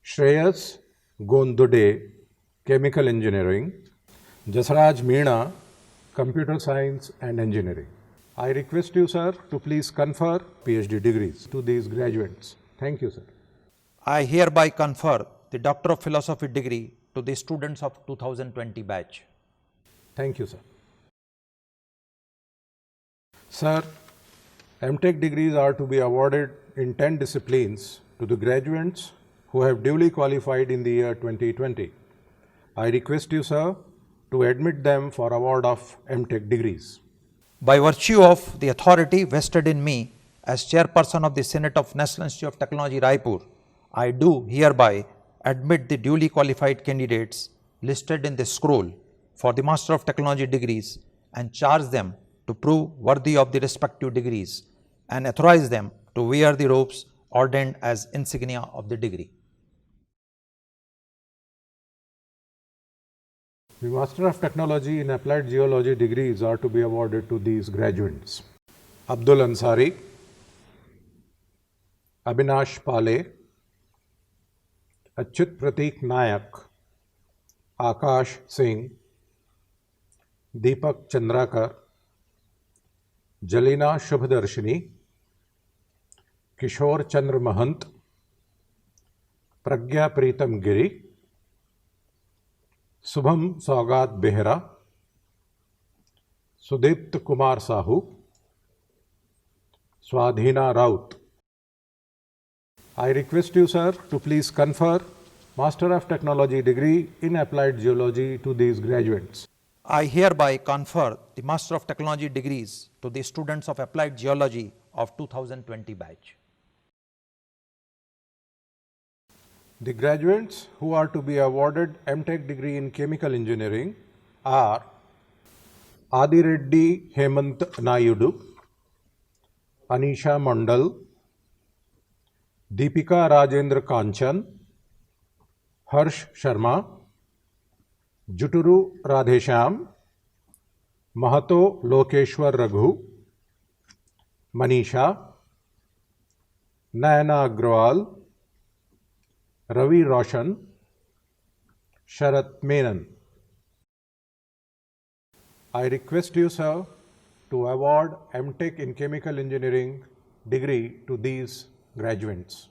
[SPEAKER 3] Shreyas Gondude, Chemical Engineering; Jasraj Meena, Computer Science and Engineering. I request you, sir, to please confer PhD degrees to these graduates. Thank you, sir.
[SPEAKER 4] I hereby confer the Doctor of Philosophy degree to the students of 2020 batch.
[SPEAKER 3] Thank you, sir. Sir, MTech degrees are to be awarded in 10 disciplines to the graduates who have duly qualified in the year 2020. I request you, sir, to admit them for award of MTech degrees.
[SPEAKER 4] By virtue of the authority vested in me as chairperson of the Senate of National Institute of Technology, Raipur, I do hereby admit the duly qualified candidates listed in this scroll for the Master of Technology degrees and charge them to prove worthy of the respective degrees and authorize them to wear the robes ordained as insignia of the degree.
[SPEAKER 3] The Master of Technology in Applied Geology degrees are to be awarded to these graduates: Abdul Ansari, Abinash Pale, Achyut Pratik Nayak, Akash Singh, Deepak Chandrakar, Jalina Shubhadarshini, Kishore Chandra Mahant, Pragya Pritam Giri, Subham Saugat Behra, Sudept Kumar Sahu, Swadhina Raut. I request you, sir, to please confer Master of Technology degree in Applied Geology to these graduates.
[SPEAKER 4] I hereby confer the Master of Technology degrees to the students of Applied Geology of 2020 batch.
[SPEAKER 3] The graduates who are to be awarded MTech degree in Chemical Engineering are Adi Reddy Hemant Nayudu, Anisha Mandal, Deepika Rajendra Kanchan, Harsh Sharma, Juturu Radhesham, Mahato Lokeshwar Raghu, Manisha, Nayana Agrawal, Ravi Roshan, Sharat Menon. I request you, sir, to award MTech in Chemical Engineering degree to these graduates.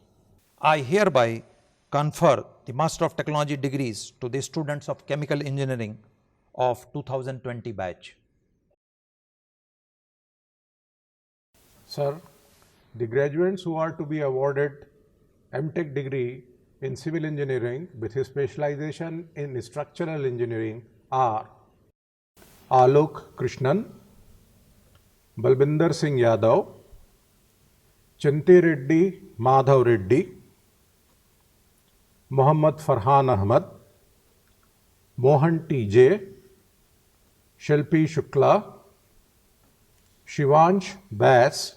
[SPEAKER 4] I hereby confer the Master of Technology degrees to the students of Chemical Engineering of 2020 batch.
[SPEAKER 3] Sir, the graduates who are to be awarded MTech degree in Civil Engineering with his specialization in Structural Engineering are Alok Krishnan, Balbinder Singh Yadav, Chinti Reddy Madhav Reddy, Mohammad Farhan Ahmad, Mohan TJ, Shilpi Shukla, Shivansh Bass,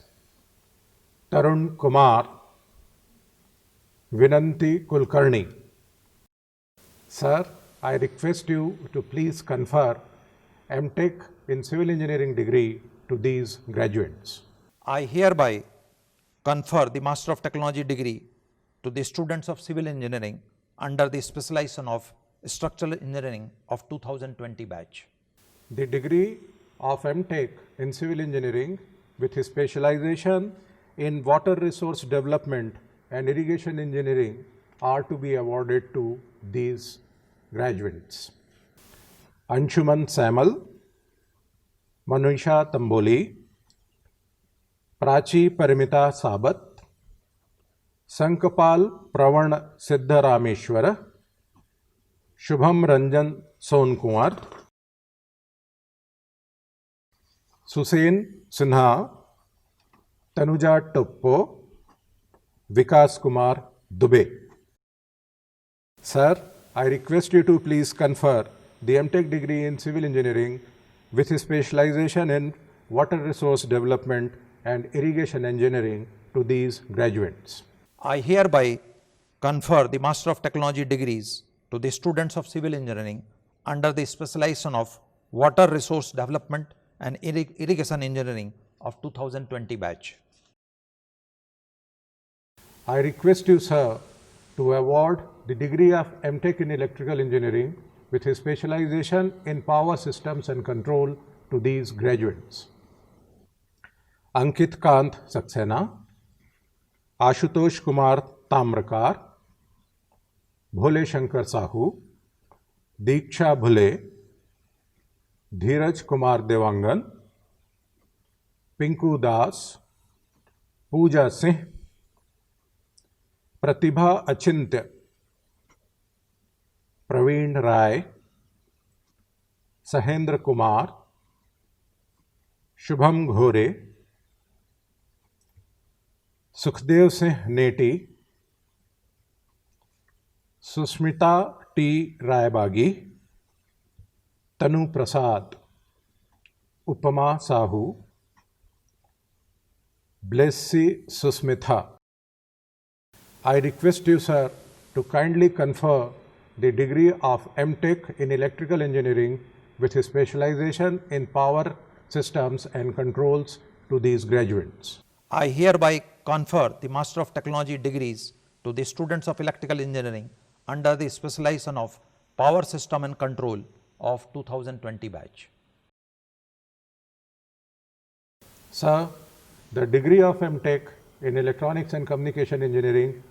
[SPEAKER 3] Tarun Kumar, Vinanti Kulkarni. Sir, I request you to please confer MTech in Civil Engineering degree to these graduates.
[SPEAKER 4] I hereby confer the Master of Technology degree to the students of Civil Engineering under the specialization of Structural Engineering of 2020 batch.
[SPEAKER 3] The degree of MTech in Civil Engineering with his specialization in Water Resource Development and Irrigation Engineering are to be awarded to these graduates: Anshuman Samal, Manusha Tamboli, Prachi Parimita Sabat, Sankapal Pravan Siddharameshwara, Shubham Ranjan Sonkumar, Susen Sinha, Tanuja Tuppo, Vikas Kumar Dubey. Sir, I request you to please confer the MTech degree in Civil Engineering with his specialization in Water Resource Development and Irrigation Engineering to these graduates.
[SPEAKER 4] I hereby confer the Master of Technology degrees to the students of Civil Engineering under the specialization of Water Resource Development and Irrigation Engineering of 2020 batch.
[SPEAKER 3] I request you, sir, to award the degree of MTech in Electrical Engineering with his specialization in Power Systems and Control to these graduates: Ankit Kant Saxena, Ashutosh Kumar Tamrakar, Bhole Shankar Sahu, Diksha Bhule, Dheeraj Kumar Devangan, Pinku Das, Pooja Singh, Pratibha Achintya Praveen Rai, Sahendra Kumar, Shubham Ghore, Sukhdev Singh Neti, Susmita T Raibagi, Tanu Prasad, Upama Sahu, Blessy Susmita. I request you, sir, to kindly confer the degree of M.Tech in Electrical Engineering with a specialization in power systems and controls to these graduates.
[SPEAKER 4] I hereby confer the Master of Technology degrees to the students of Electrical Engineering under the specialization of Power System and Control of 2020 batch.
[SPEAKER 3] Sir, the degree of M.Tech in Electronics and Communication Engineering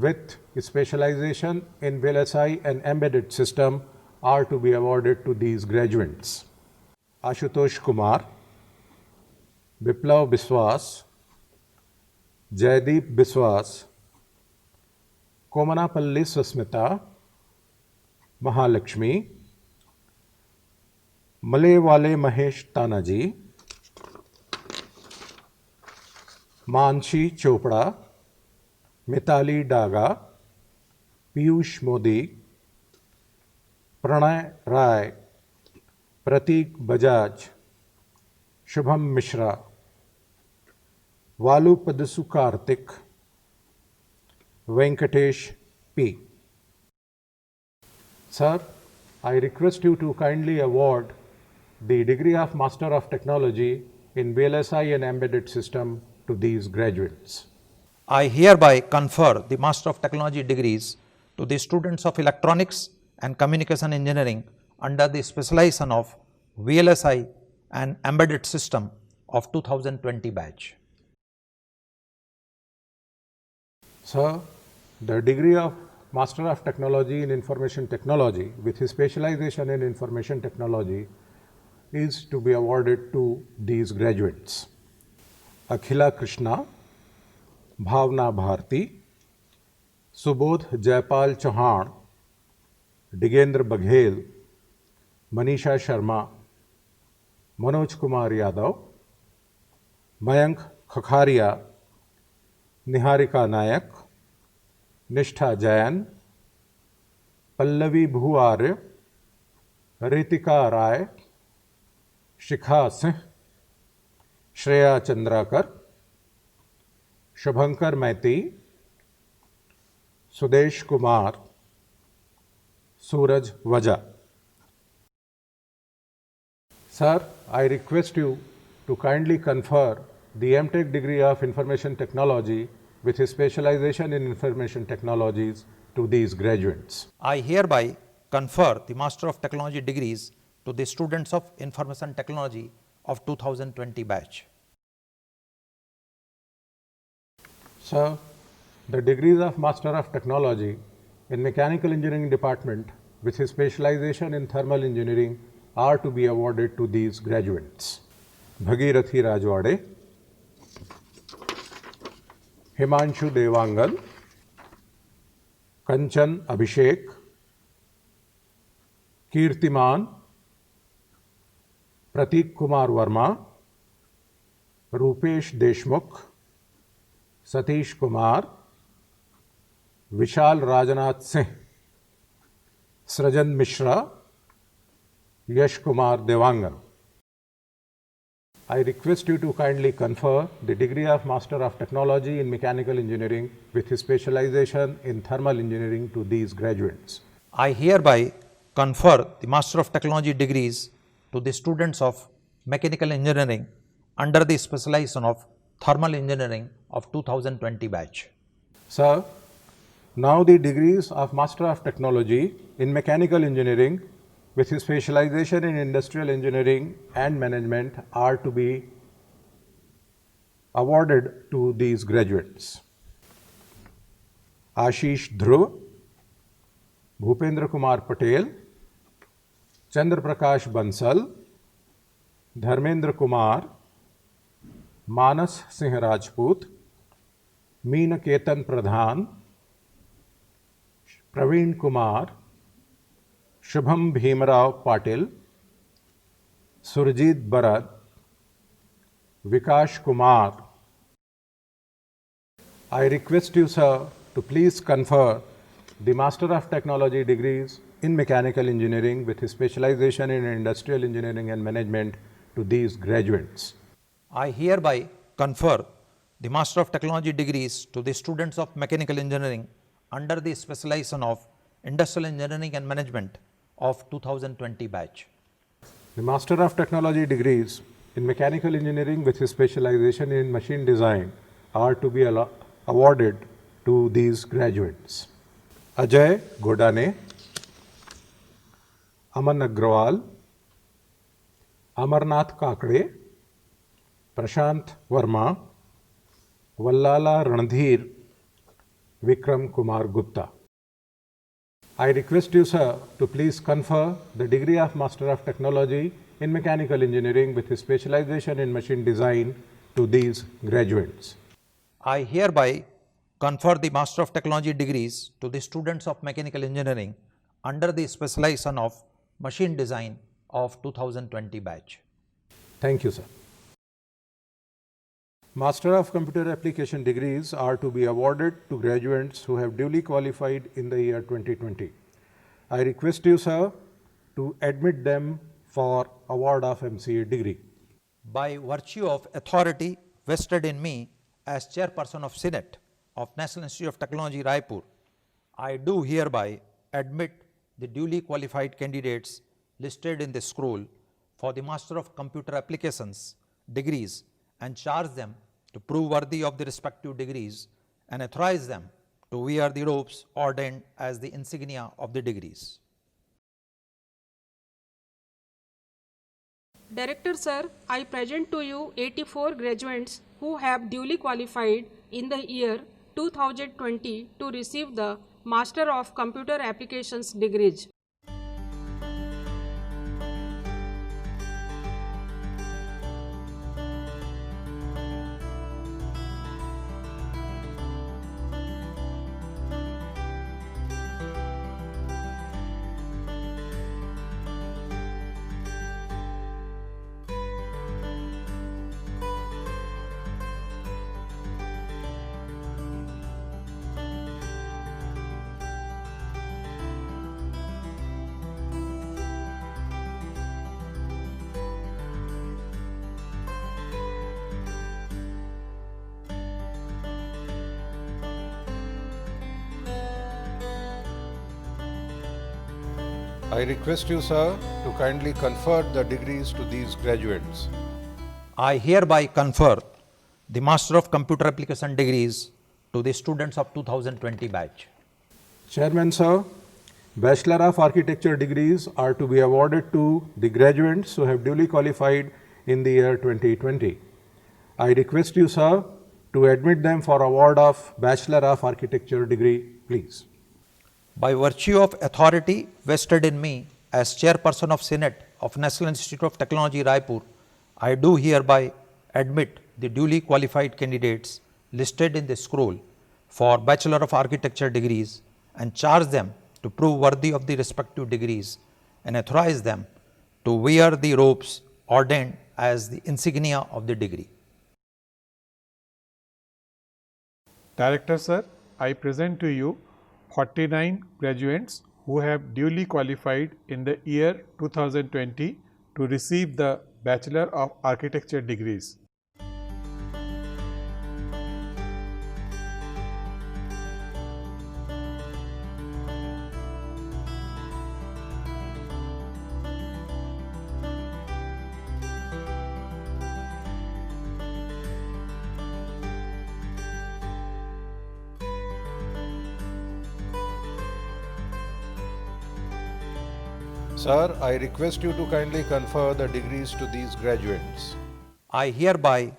[SPEAKER 3] with specialization in VLSI and embedded system are to be awarded to these graduates: Ashutosh Kumar, Biplav Biswas, Jaideep Biswas, Komanapalli Susmita, Mahalakshmi, Malewale Mahesh Tanaji, Mansi Chopra, Mitali Daga, Piyush Modi, Pranay Rai, Pratik Bajaj, Shubham Mishra, Valu Padasu Kartik, Venkatesh P. Sir, I request you to kindly award the degree of Master of Technology in VLSI and Embedded System to these graduates.
[SPEAKER 4] I hereby confer the Master of Technology degrees to the students of Electronics and Communication Engineering under the specialization of VLSI and Embedded System of 2020 batch.
[SPEAKER 3] Sir, the degree of Master of Technology in Information Technology with his specialization in Information Technology is to be awarded to these graduates: Akhila Krishna, Bhavna Bharti, Subodh Jaipal Chauhan, Digendra Baghel, Manisha Sharma, Manoj Kumar Yadav, Mayank Khakharia, Niharika Nayak, Nishtha Jain, Pallavi Bhuarya, Ritika Rai, Shikha Singh, Shreya Chandrakar, Shubhankar Maiti, Sudesh Kumar, Suraj Vaja. Sir, I request you to kindly confer the M.Tech degree of Information Technology with a specialization in Information Technologies to these graduates.
[SPEAKER 4] I hereby confer the Master of Technology degrees to the students of Information Technology of 2020 batch.
[SPEAKER 3] Sir, the degrees of Master of Technology in Mechanical Engineering Department with a specialization in Thermal Engineering are to be awarded to these graduates: Bhagirathi Rajwade, Himanshu Devangal, Kanchan Abhishek, Kirtiman, Pratik Kumar Verma, Rupesh Deshmukh, Satish Kumar, Vishal Rajanath Singh, Srajan Mishra, Yash Kumar Devangal. I request you to kindly confer the degree of Master of Technology in Mechanical Engineering with a specialization in Thermal Engineering to these graduates.
[SPEAKER 4] I hereby confer the Master of Technology degrees to the students of Mechanical Engineering under the specialization of Thermal Engineering of 2020 batch.
[SPEAKER 3] Sir, now the degrees of Master of Technology in Mechanical Engineering with his specialization in Industrial Engineering and Management are to be awarded to these graduates: Ashish Dhruv, Bhupendra Kumar Patel, Chandra Prakash Bansal, Dharmendra Kumar, Manas Singh Rajput, Meena Ketan Pradhan, Praveen Kumar, Shubham Bhimarao Patil, Surjit Bharat, Vikash Kumar. I request you, sir, to please confer the Master of Technology degrees in Mechanical Engineering with specialization in Industrial Engineering and Management to these graduates.
[SPEAKER 4] I hereby confer the Master of Technology degrees to the students of Mechanical Engineering under the specialization of Industrial Engineering and Management of 2020 batch.
[SPEAKER 3] The Master of Technology degrees in Mechanical Engineering with specialization in Machine Design are to be awarded to these graduates. Ajay Godane, Aman Agrawal, Amarnath Kakade, Prashant Verma, Vallala Ranadhir, Vikram Kumar Gupta. I request you, sir, to please confer the degree of Master of Technology in Mechanical Engineering with specialization in Machine Design to these graduates.
[SPEAKER 4] I hereby confer the Master of Technology degrees to the students of Mechanical Engineering under the specialization of Machine Design of 2020 batch.
[SPEAKER 3] Thank you, sir. Master of Computer Application degrees are to be awarded to graduates who have duly qualified in the year 2020. I request you, sir, to admit them for award of MCA degree.
[SPEAKER 4] By virtue of authority vested in me as Chairperson of Senate of National Institute of Technology, Raipur, I do hereby admit the duly qualified candidates listed in this scroll for the Master of Computer Applications degrees and charge them to prove worthy of the respective degrees and authorize them to wear the robes ordained as the insignia of the degrees.
[SPEAKER 7] Director Sir, I present to you 84 graduates who have duly qualified in the year 2020 to receive the Master of Computer Applications degrees.
[SPEAKER 3] I request you, sir, to kindly confer the degrees to these graduates.
[SPEAKER 4] I hereby confer the Master of Computer Application degrees to the students of 2020 batch.
[SPEAKER 3] Chairman, sir, Bachelor of Architecture degrees are to be awarded to the graduates who have duly qualified in the year 2020. I request you, sir, to admit them for award of Bachelor of Architecture degree, please.
[SPEAKER 4] By virtue of authority vested in me as Chairperson of Senate of National Institute of Technology, Raipur, I do hereby admit the duly qualified candidates listed in the scroll for Bachelor of Architecture degrees and charge them to prove worthy of the respective degrees and authorize them to wear the robes ordained as the insignia of the degree.
[SPEAKER 8] Director Sir, I present to you 49 graduates who have duly qualified in the year 2020 to receive the Bachelor of Architecture degrees.
[SPEAKER 3] Sir, I request you to kindly confer the degrees to these graduates.
[SPEAKER 4] I hereby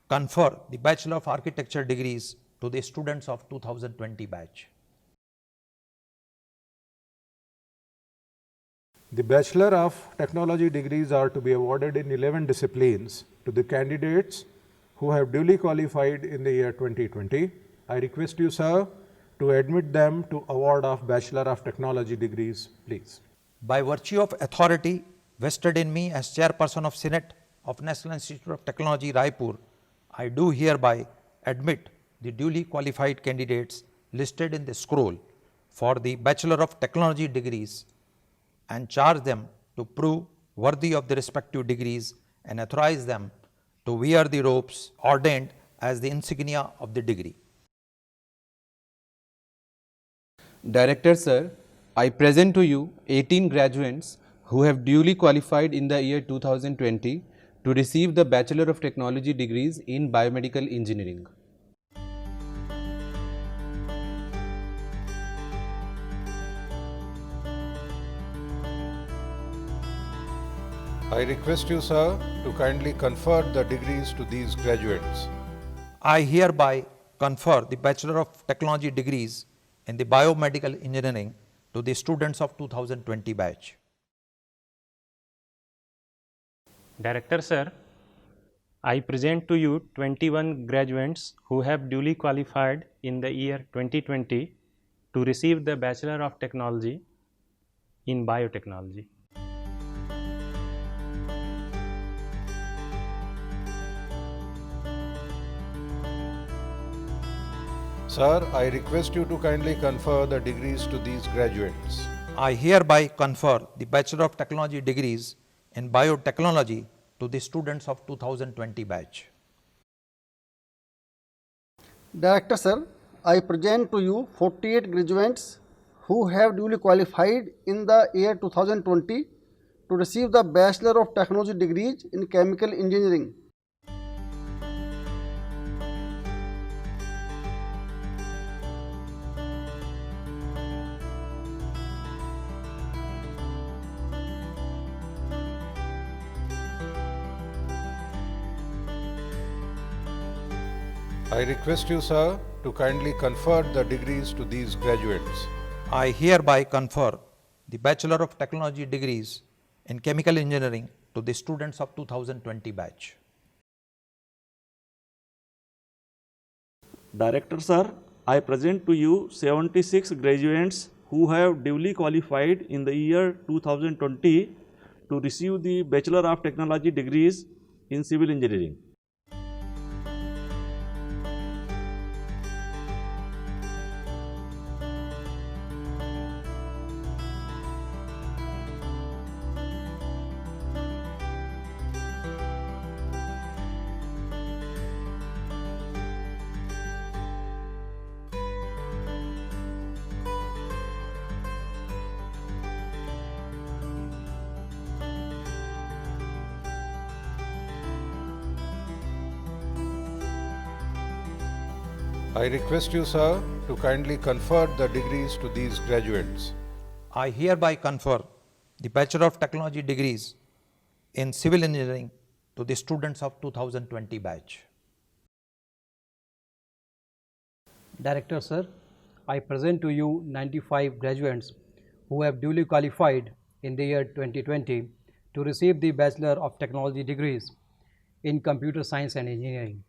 [SPEAKER 4] confer the Bachelor of Architecture degrees to the students of 2020 batch.
[SPEAKER 3] The Bachelor of Technology degrees are to be awarded in 11 disciplines to the candidates who have duly qualified in the year 2020. I request you, sir, to admit them to award of Bachelor of Technology degrees, please.
[SPEAKER 4] By virtue of authority vested in me as Chairperson of Senate of National Institute of Technology, Raipur, I do hereby admit the duly qualified candidates listed in the scroll for the Bachelor of Technology degrees and charge them to prove worthy of the respective degrees and authorize them to wear the robes ordained as the insignia of the degree.
[SPEAKER 9] Director Sir, I present to you 18 graduates who have duly qualified in the year 2020 to receive the Bachelor of Technology degrees in Biomedical Engineering.
[SPEAKER 3] I request you, sir, to kindly confer the degrees to these graduates.
[SPEAKER 4] I hereby confer the Bachelor of Technology degrees in the Biomedical Engineering to the students of 2020 batch.
[SPEAKER 10] Director Sir, I present to you 21 graduates who have duly qualified in the year 2020 to receive the Bachelor of Technology in Biotechnology.
[SPEAKER 3] Sir, I request you to kindly confer the degrees to these graduates.
[SPEAKER 4] I hereby confer the Bachelor of Technology degrees in Biotechnology to the students of 2020 batch.
[SPEAKER 11] Director Sir, I present to you 48 graduates who have duly qualified in the year 2020 to receive the Bachelor of Technology degrees in Chemical Engineering.
[SPEAKER 3] I request you, sir, to kindly confer the degrees to these graduates.
[SPEAKER 4] I hereby confer the Bachelor of Technology degrees in Chemical Engineering to the students of 2020 batch.
[SPEAKER 12] Director Sir, I present to you 76 graduates who have duly qualified in the year 2020 to receive the Bachelor of Technology degrees in Civil Engineering.
[SPEAKER 3] I request you, sir, to kindly confer the degrees to these graduates.
[SPEAKER 4] I hereby confer the Bachelor of Technology degrees in Civil Engineering to the students of 2020 batch.
[SPEAKER 5] Director Sir, I present to you 95 graduates who have duly qualified in the year 2020 to receive the Bachelor of Technology degrees in Computer Science and Engineering.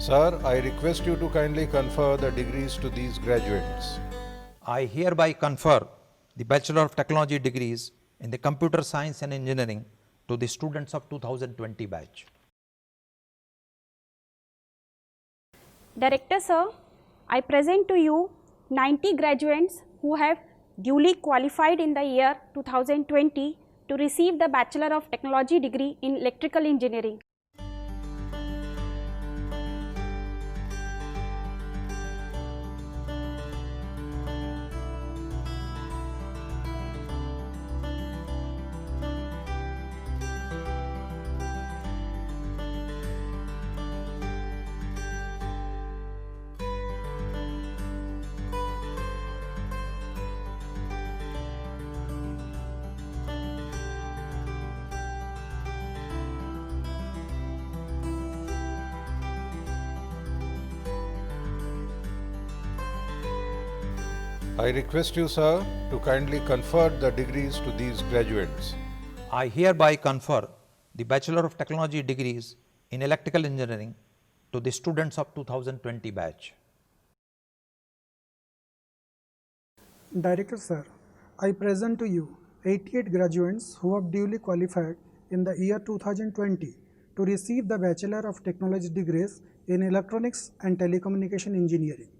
[SPEAKER 3] Sir, I request you to kindly confer the degrees to these graduates.
[SPEAKER 4] I hereby confer the Bachelor of Technology degrees in the Computer Science and Engineering to the students of 2020 batch.
[SPEAKER 13] Director Sir, I present to you 90 graduates who have duly qualified in the year 2020 to receive the Bachelor of Technology degree in Electrical Engineering.
[SPEAKER 3] I request you, sir, to kindly confer the degrees to these graduates.
[SPEAKER 4] I hereby confer the Bachelor of Technology degrees in Electrical Engineering to the students of 2020 batch.
[SPEAKER 14] Director Sir, I present to you 88 graduates who have duly qualified in the year 2020 to receive the Bachelor of Technology degrees in Electronics and Telecommunication Engineering.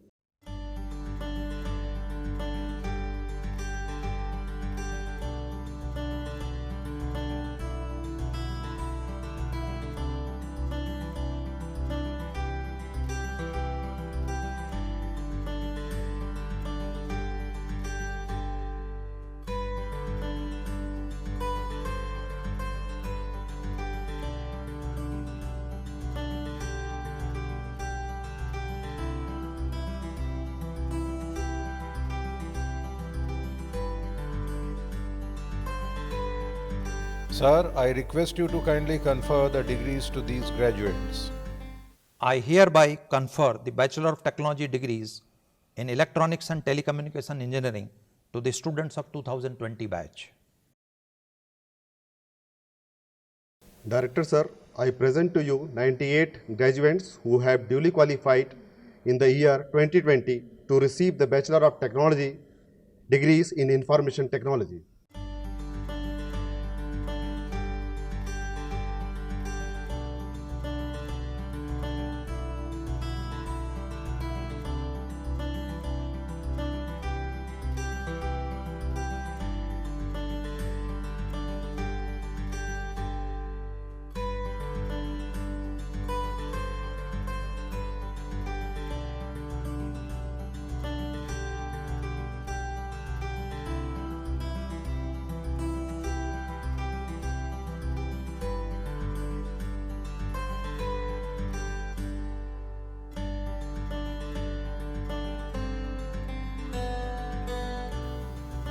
[SPEAKER 3] Sir, I request you to kindly confer the degrees to these graduates.
[SPEAKER 4] I hereby confer the Bachelor of Technology degrees in Electronics and Telecommunication Engineering to the students of 2020 batch.
[SPEAKER 15] Director Sir, I present to you 98 graduates who have duly qualified in the year 2020 to receive the Bachelor of Technology degrees in Information Technology.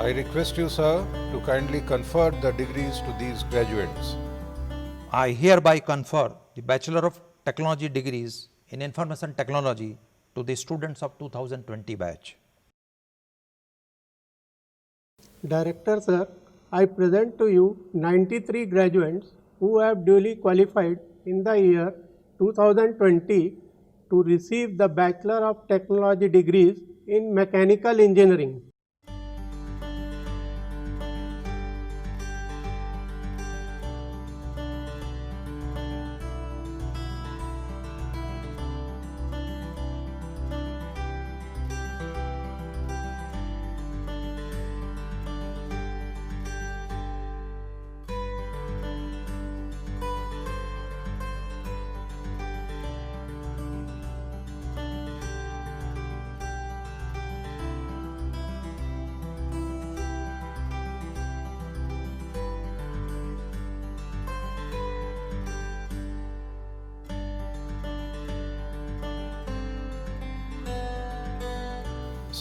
[SPEAKER 3] I request you, sir, to kindly confer the degrees to these graduates.
[SPEAKER 4] I hereby confer the Bachelor of Technology degrees in Information Technology to the students of 2020 batch.
[SPEAKER 16] Director Sir, I present to you 93 graduates who have duly qualified in the year 2020 to receive the Bachelor of Technology degrees in Mechanical Engineering.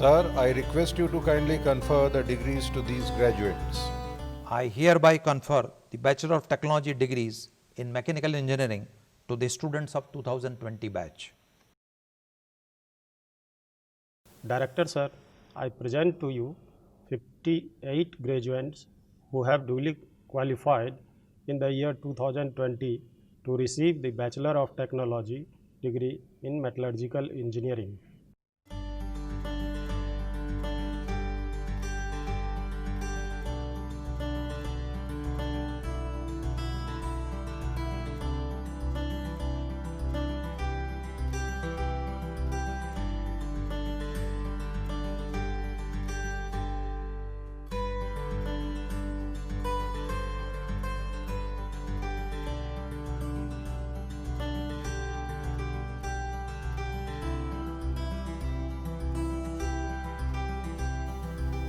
[SPEAKER 3] Sir, I request you to kindly confer the degrees to these graduates.
[SPEAKER 4] I hereby confer the Bachelor of Technology degrees in Mechanical Engineering to the students of 2020 batch.
[SPEAKER 17] Director Sir, I present to you 58 graduates who have duly qualified in the year 2020 to receive the Bachelor of Technology degree in Metallurgical Engineering.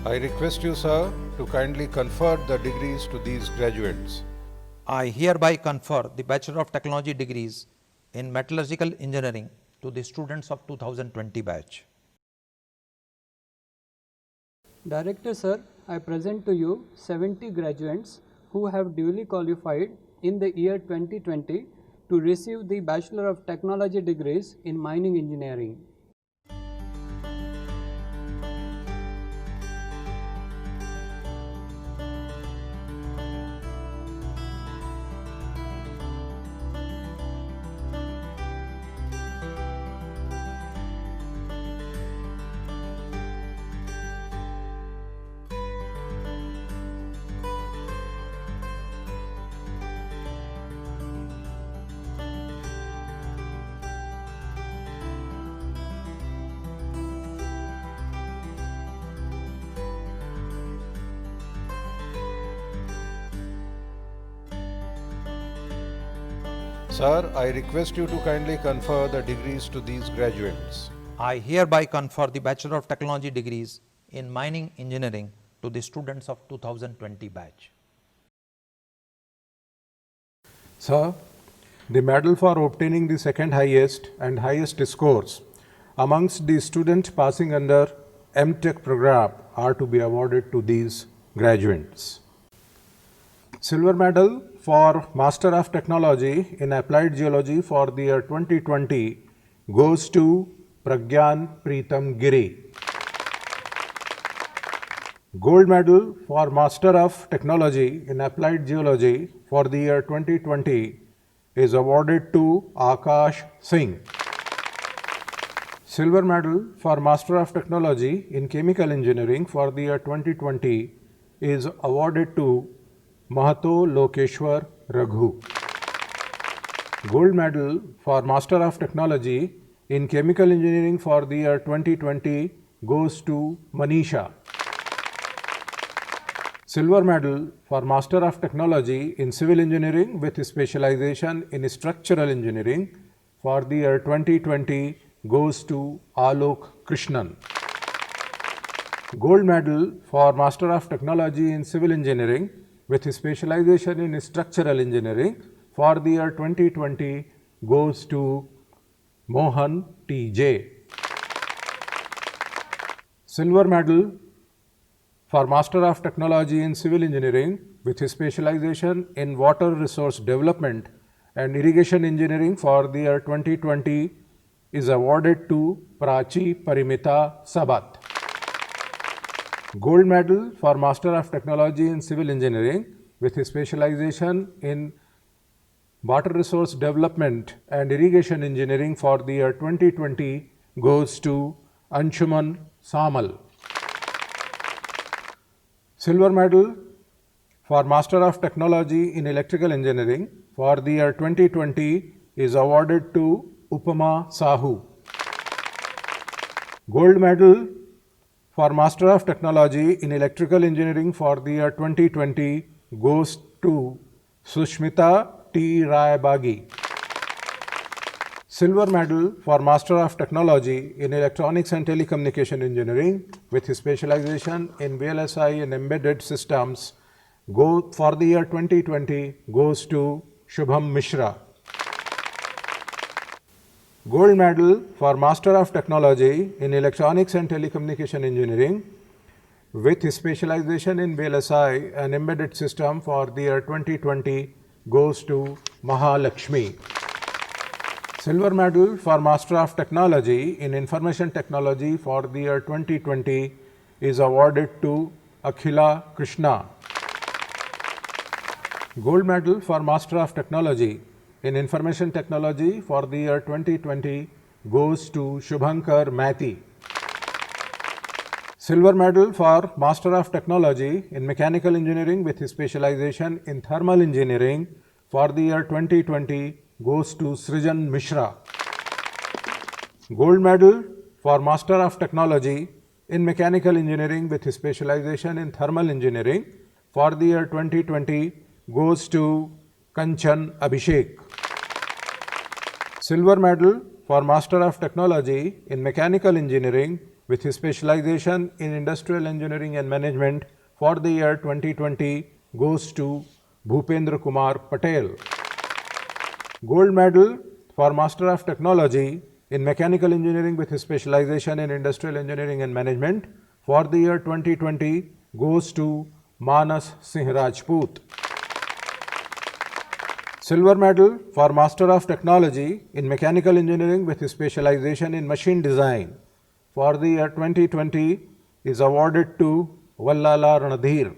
[SPEAKER 3] I request you, sir, to kindly confer the degrees to these graduates.
[SPEAKER 4] I hereby confer the Bachelor of Technology degrees in Metallurgical Engineering to the students of 2020 batch.
[SPEAKER 5] Director Sir, I present to you 70 graduates who have duly qualified in the year 2020 to receive the Bachelor of Technology degrees in Mining Engineering.
[SPEAKER 3] Sir, I request you to kindly confer the degrees to these graduates.
[SPEAKER 4] I hereby confer the Bachelor of Technology degrees in Mining Engineering to the students of 2020 batch.
[SPEAKER 3] Sir, the medal for obtaining the second highest and highest scores amongst the students passing under M.Tech program are to be awarded to these graduates. Silver medal for Master of Technology in Applied Geology for the year 2020 goes to Pragyan Preetam Giri. Gold medal for Master of Technology in Applied Geology for the year 2020 is awarded to Akash Singh. Silver medal for Master of Technology in Chemical Engineering for the year 2020 is awarded to Mahato Lokeshwar Raghu. Gold medal for Master of Technology in Chemical Engineering for the year 2020 goes to Manisha. Silver medal for Master of Technology in Civil Engineering with specialization in Structural Engineering for the year 2020 goes to Alok Krishnan. Gold medal for Master of Technology in Civil Engineering with specialization in Structural Engineering for the year 2020 goes to Mohan T.J. Silver medal for Master of Technology in Civil Engineering with specialization in Water Resource Development and Irrigation Engineering for the year 2020 is awarded to Prachi Parimita Sabat. Gold medal for Master of Technology in Civil Engineering with specialization in Water Resource Development and Irrigation Engineering for the year 2020 goes to Anshuman Samal. Silver medal for Master of Technology in Electrical Engineering for the year 2020 is awarded to Upama Sahu. Gold medal for Master of Technology in Electrical Engineering for the year 2020 goes to Sushmita T. Rai Bagi. Silver medal for Master of Technology in Electronics and Telecommunication Engineering with specialization in VLSI and Embedded Systems for the year 2020 goes to Shubham Mishra. Gold medal for Master of Technology in Electronics and Telecommunication Engineering with specialization in VLSI and Embedded System for the year 2020 goes to Mahalakshmi. Silver medal for Master of Technology in Information Technology for the year 2020 is awarded to Akhila Krishna. Gold medal for Master of Technology in Information Technology for the year 2020 goes to Shubhankar Mathi. Silver medal for Master of Technology in Mechanical Engineering with specialization in Thermal Engineering for the year 2020 goes to Srijan Mishra. Gold medal for Master of Technology in Mechanical Engineering with specialization in Thermal Engineering for the year 2020 goes to Kanchan Abhishek. Silver medal for Master of Technology in Mechanical Engineering with specialization in Industrial Engineering and Management for the year 2020 goes to Bhupendra Kumar Patel. Gold medal for Master of Technology in Mechanical Engineering with specialization in Industrial Engineering and Management for the year 2020 goes to Manas Singh Rajput. Silver medal for Master of Technology in Mechanical Engineering with specialization in Machine Design for the year 2020 is awarded to Vallala Ranadhir.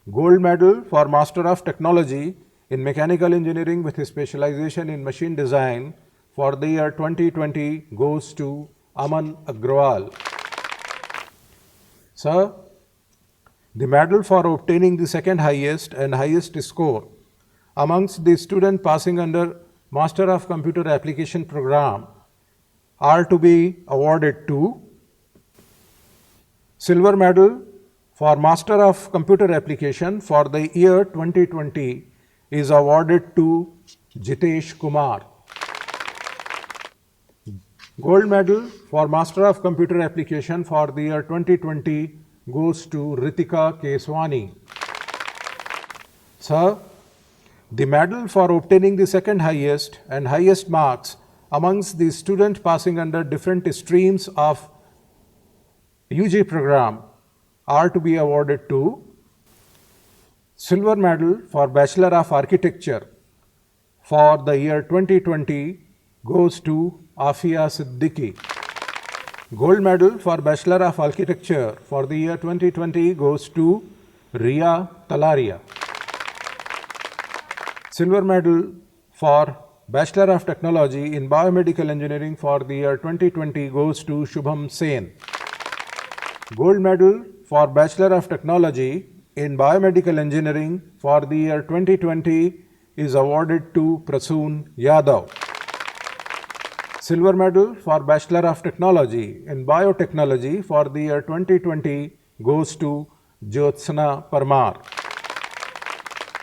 [SPEAKER 3] Gold medal for Master of Technology in Mechanical Engineering with specialization in Machine Design for the year 2020 goes to Aman Agrawal. Sir, the medal for obtaining the second highest and highest score amongst the student passing under Master of Computer Application program are to be awarded to silver medal for Master of Computer Application for the year 2020 is awarded to Jitesh Kumar. Gold medal for Master of Computer Application for the year 2020 goes to Ritika Keswani. Sir, the medal for obtaining the second highest and highest marks amongst the students passing under different streams of UG program are to be awarded to silver medal for Bachelor of Architecture for the year 2020 goes to Afia Siddiqui. Gold medal for Bachelor of Architecture for the year 2020 goes to Ria Talaria. Silver medal for Bachelor of Technology in Biomedical Engineering for the year 2020 goes to Shubham Sen. Gold medal for Bachelor of Technology in Biomedical Engineering for the year 2020 is awarded to Prasoon Yadav. Silver medal for Bachelor of Technology in Biotechnology for the year 2020 goes to Jyotsna Parmar.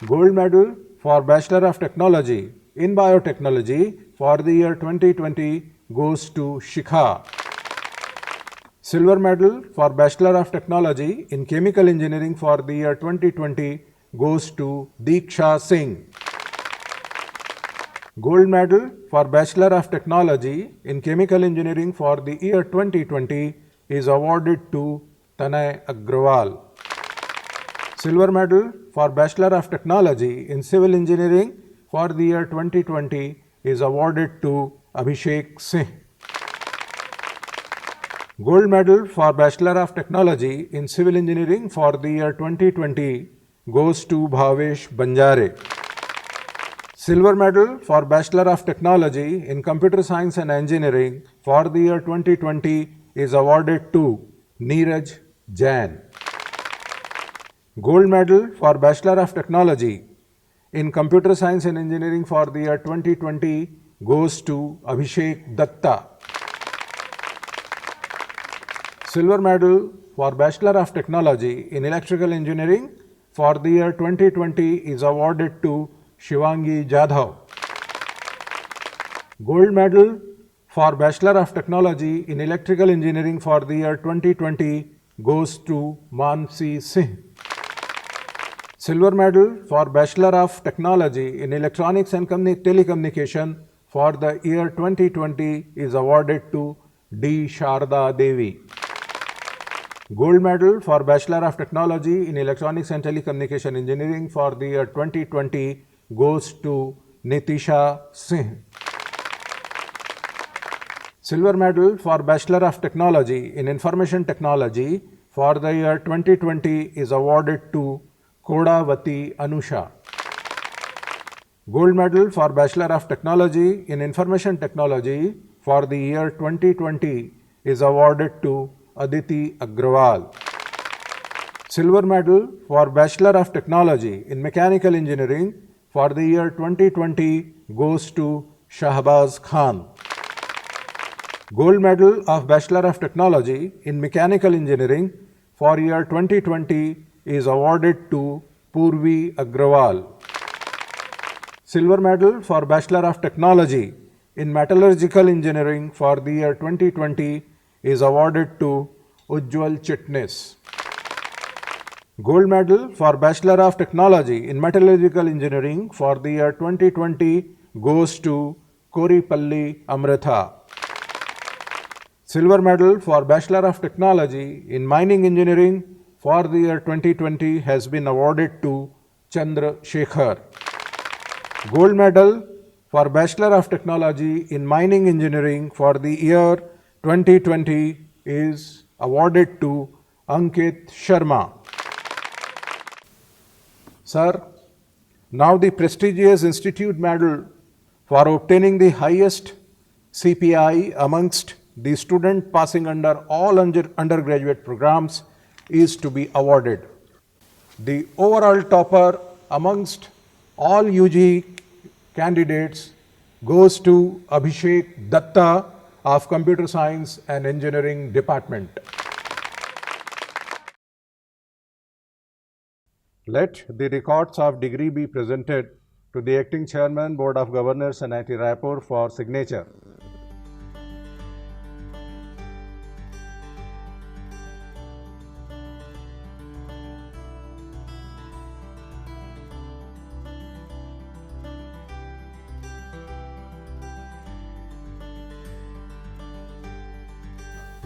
[SPEAKER 3] Gold medal for Bachelor of Technology in Biotechnology for the year 2020 goes to Shikha. Silver medal for Bachelor of Technology in Chemical Engineering for the year 2020 goes to Diksha Singh. Gold medal for Bachelor of Technology in Chemical Engineering for the year 2020 is awarded to Tanay Agrawal. Silver medal for Bachelor of Technology in Civil Engineering for the year 2020 is awarded to Abhishek Singh. Gold medal for Bachelor of Technology in Civil Engineering for the year 2020 goes to Bhavesh Banjare. Silver medal for Bachelor of Technology in Computer Science and Engineering for the year 2020 is awarded to Neeraj Jain. Gold medal for Bachelor of Technology in Computer Science and Engineering for the year 2020 goes to Abhishek Datta. Silver medal for Bachelor of Technology in Electrical Engineering for the year 2020 is awarded to Shivangi Jadhav. Gold medal for Bachelor of Technology in Electrical Engineering for the year 2020 goes to Mansi Singh. Silver medal for Bachelor of Technology in Electronics and Telecommunication for the year 2020 is awarded to D. Sharda Devi. Gold medal for Bachelor of Technology in Electronics and Telecommunication Engineering for the year 2020 goes to Nitisha Singh. Silver medal for Bachelor of Technology in Information Technology for the year 2020 is awarded to Kodavati Anusha. Gold medal for Bachelor of Technology in Information Technology for the year 2020 is awarded to Aditi Agrawal. Silver medal for Bachelor of Technology in Mechanical Engineering for the year 2020 goes to Shahbaz Khan. Gold medal of Bachelor of Technology in Mechanical Engineering for year 2020 is awarded to Purvi Agrawal. Silver medal for Bachelor of Technology in Metallurgical Engineering for the year 2020 is awarded to Ujjwal Chitnis. Gold medal for Bachelor of Technology in Metallurgical Engineering for the year 2020 goes to Koripalli Amrita. Silver medal for Bachelor of Technology in Mining Engineering for the year 2020 has been awarded to Chandra Shekhar. Gold medal for Bachelor of Technology in Mining Engineering for the year 2020 is awarded to Ankit Sharma. Sir, now the prestigious Institute Medal for obtaining the highest CPI amongst the student passing under all undergraduate programs is to be awarded. The overall topper amongst all UG candidates goes to Abhishek Datta of Computer Science and Engineering Department. Let the records of degree be presented to the Acting Chairman, Board of Governors, NIT Raipur for signature.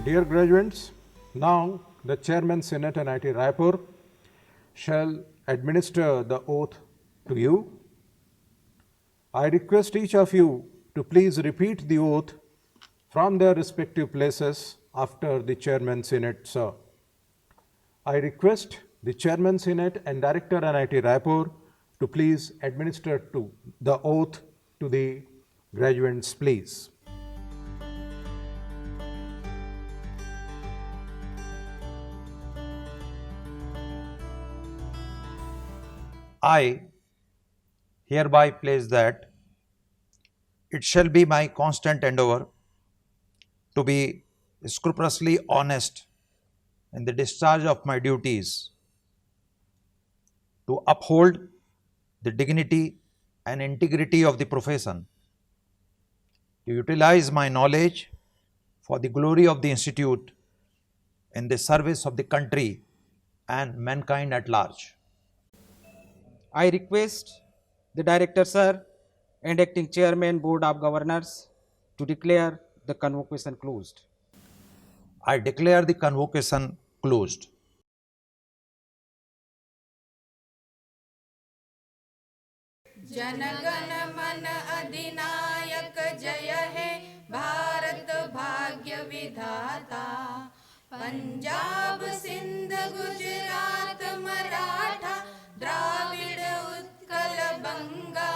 [SPEAKER 3] Dear graduates, now the Chairman, Senate, NIT Raipur shall administer the oath to you. I request each of you to please repeat the oath from their respective places after the Chairman, Senate, sir. I request the Chairman, Senate and Director, NIT Raipur to please administer the oath to the graduates, please.
[SPEAKER 4] I hereby place that it shall be my constant endeavor to be scrupulously honest in the discharge of my duties, to uphold the dignity and integrity of the profession, to utilize my knowledge for the glory of the institute in the service of the country and mankind at large.
[SPEAKER 18] I request the Director Sir and Acting Chairman Board of Governors to declare the convocation closed.
[SPEAKER 4] I declare the convocation closed.
[SPEAKER 2] जनगण मन अधिनायक जय हे भारत भाग्य विधाता पंजाब सिंध गुजरात मराठा द्राविड़ उत्कल बंगा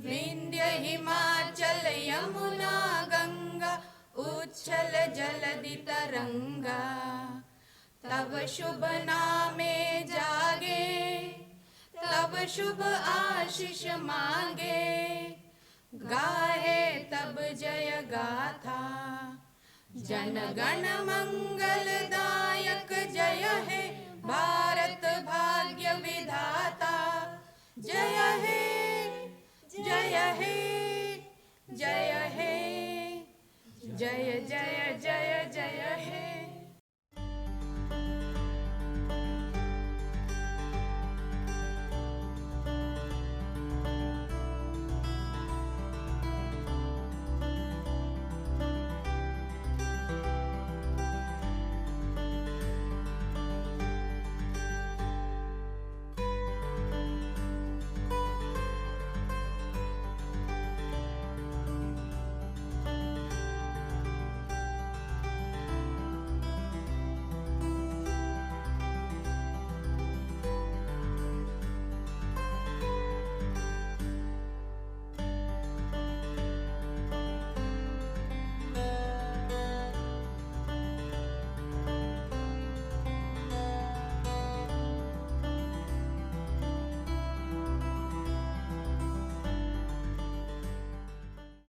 [SPEAKER 2] विंध्य हिमाचल यमुना गंगा उच्छल जलधि तरंगा तब शुभ नामे जागे तब शुभ आशीष मांगे गाहे तब जय गाथा जनगण मंगलदायक जय हे भारत भाग्य विधाता जय हे जय हे जय हे जय जय जय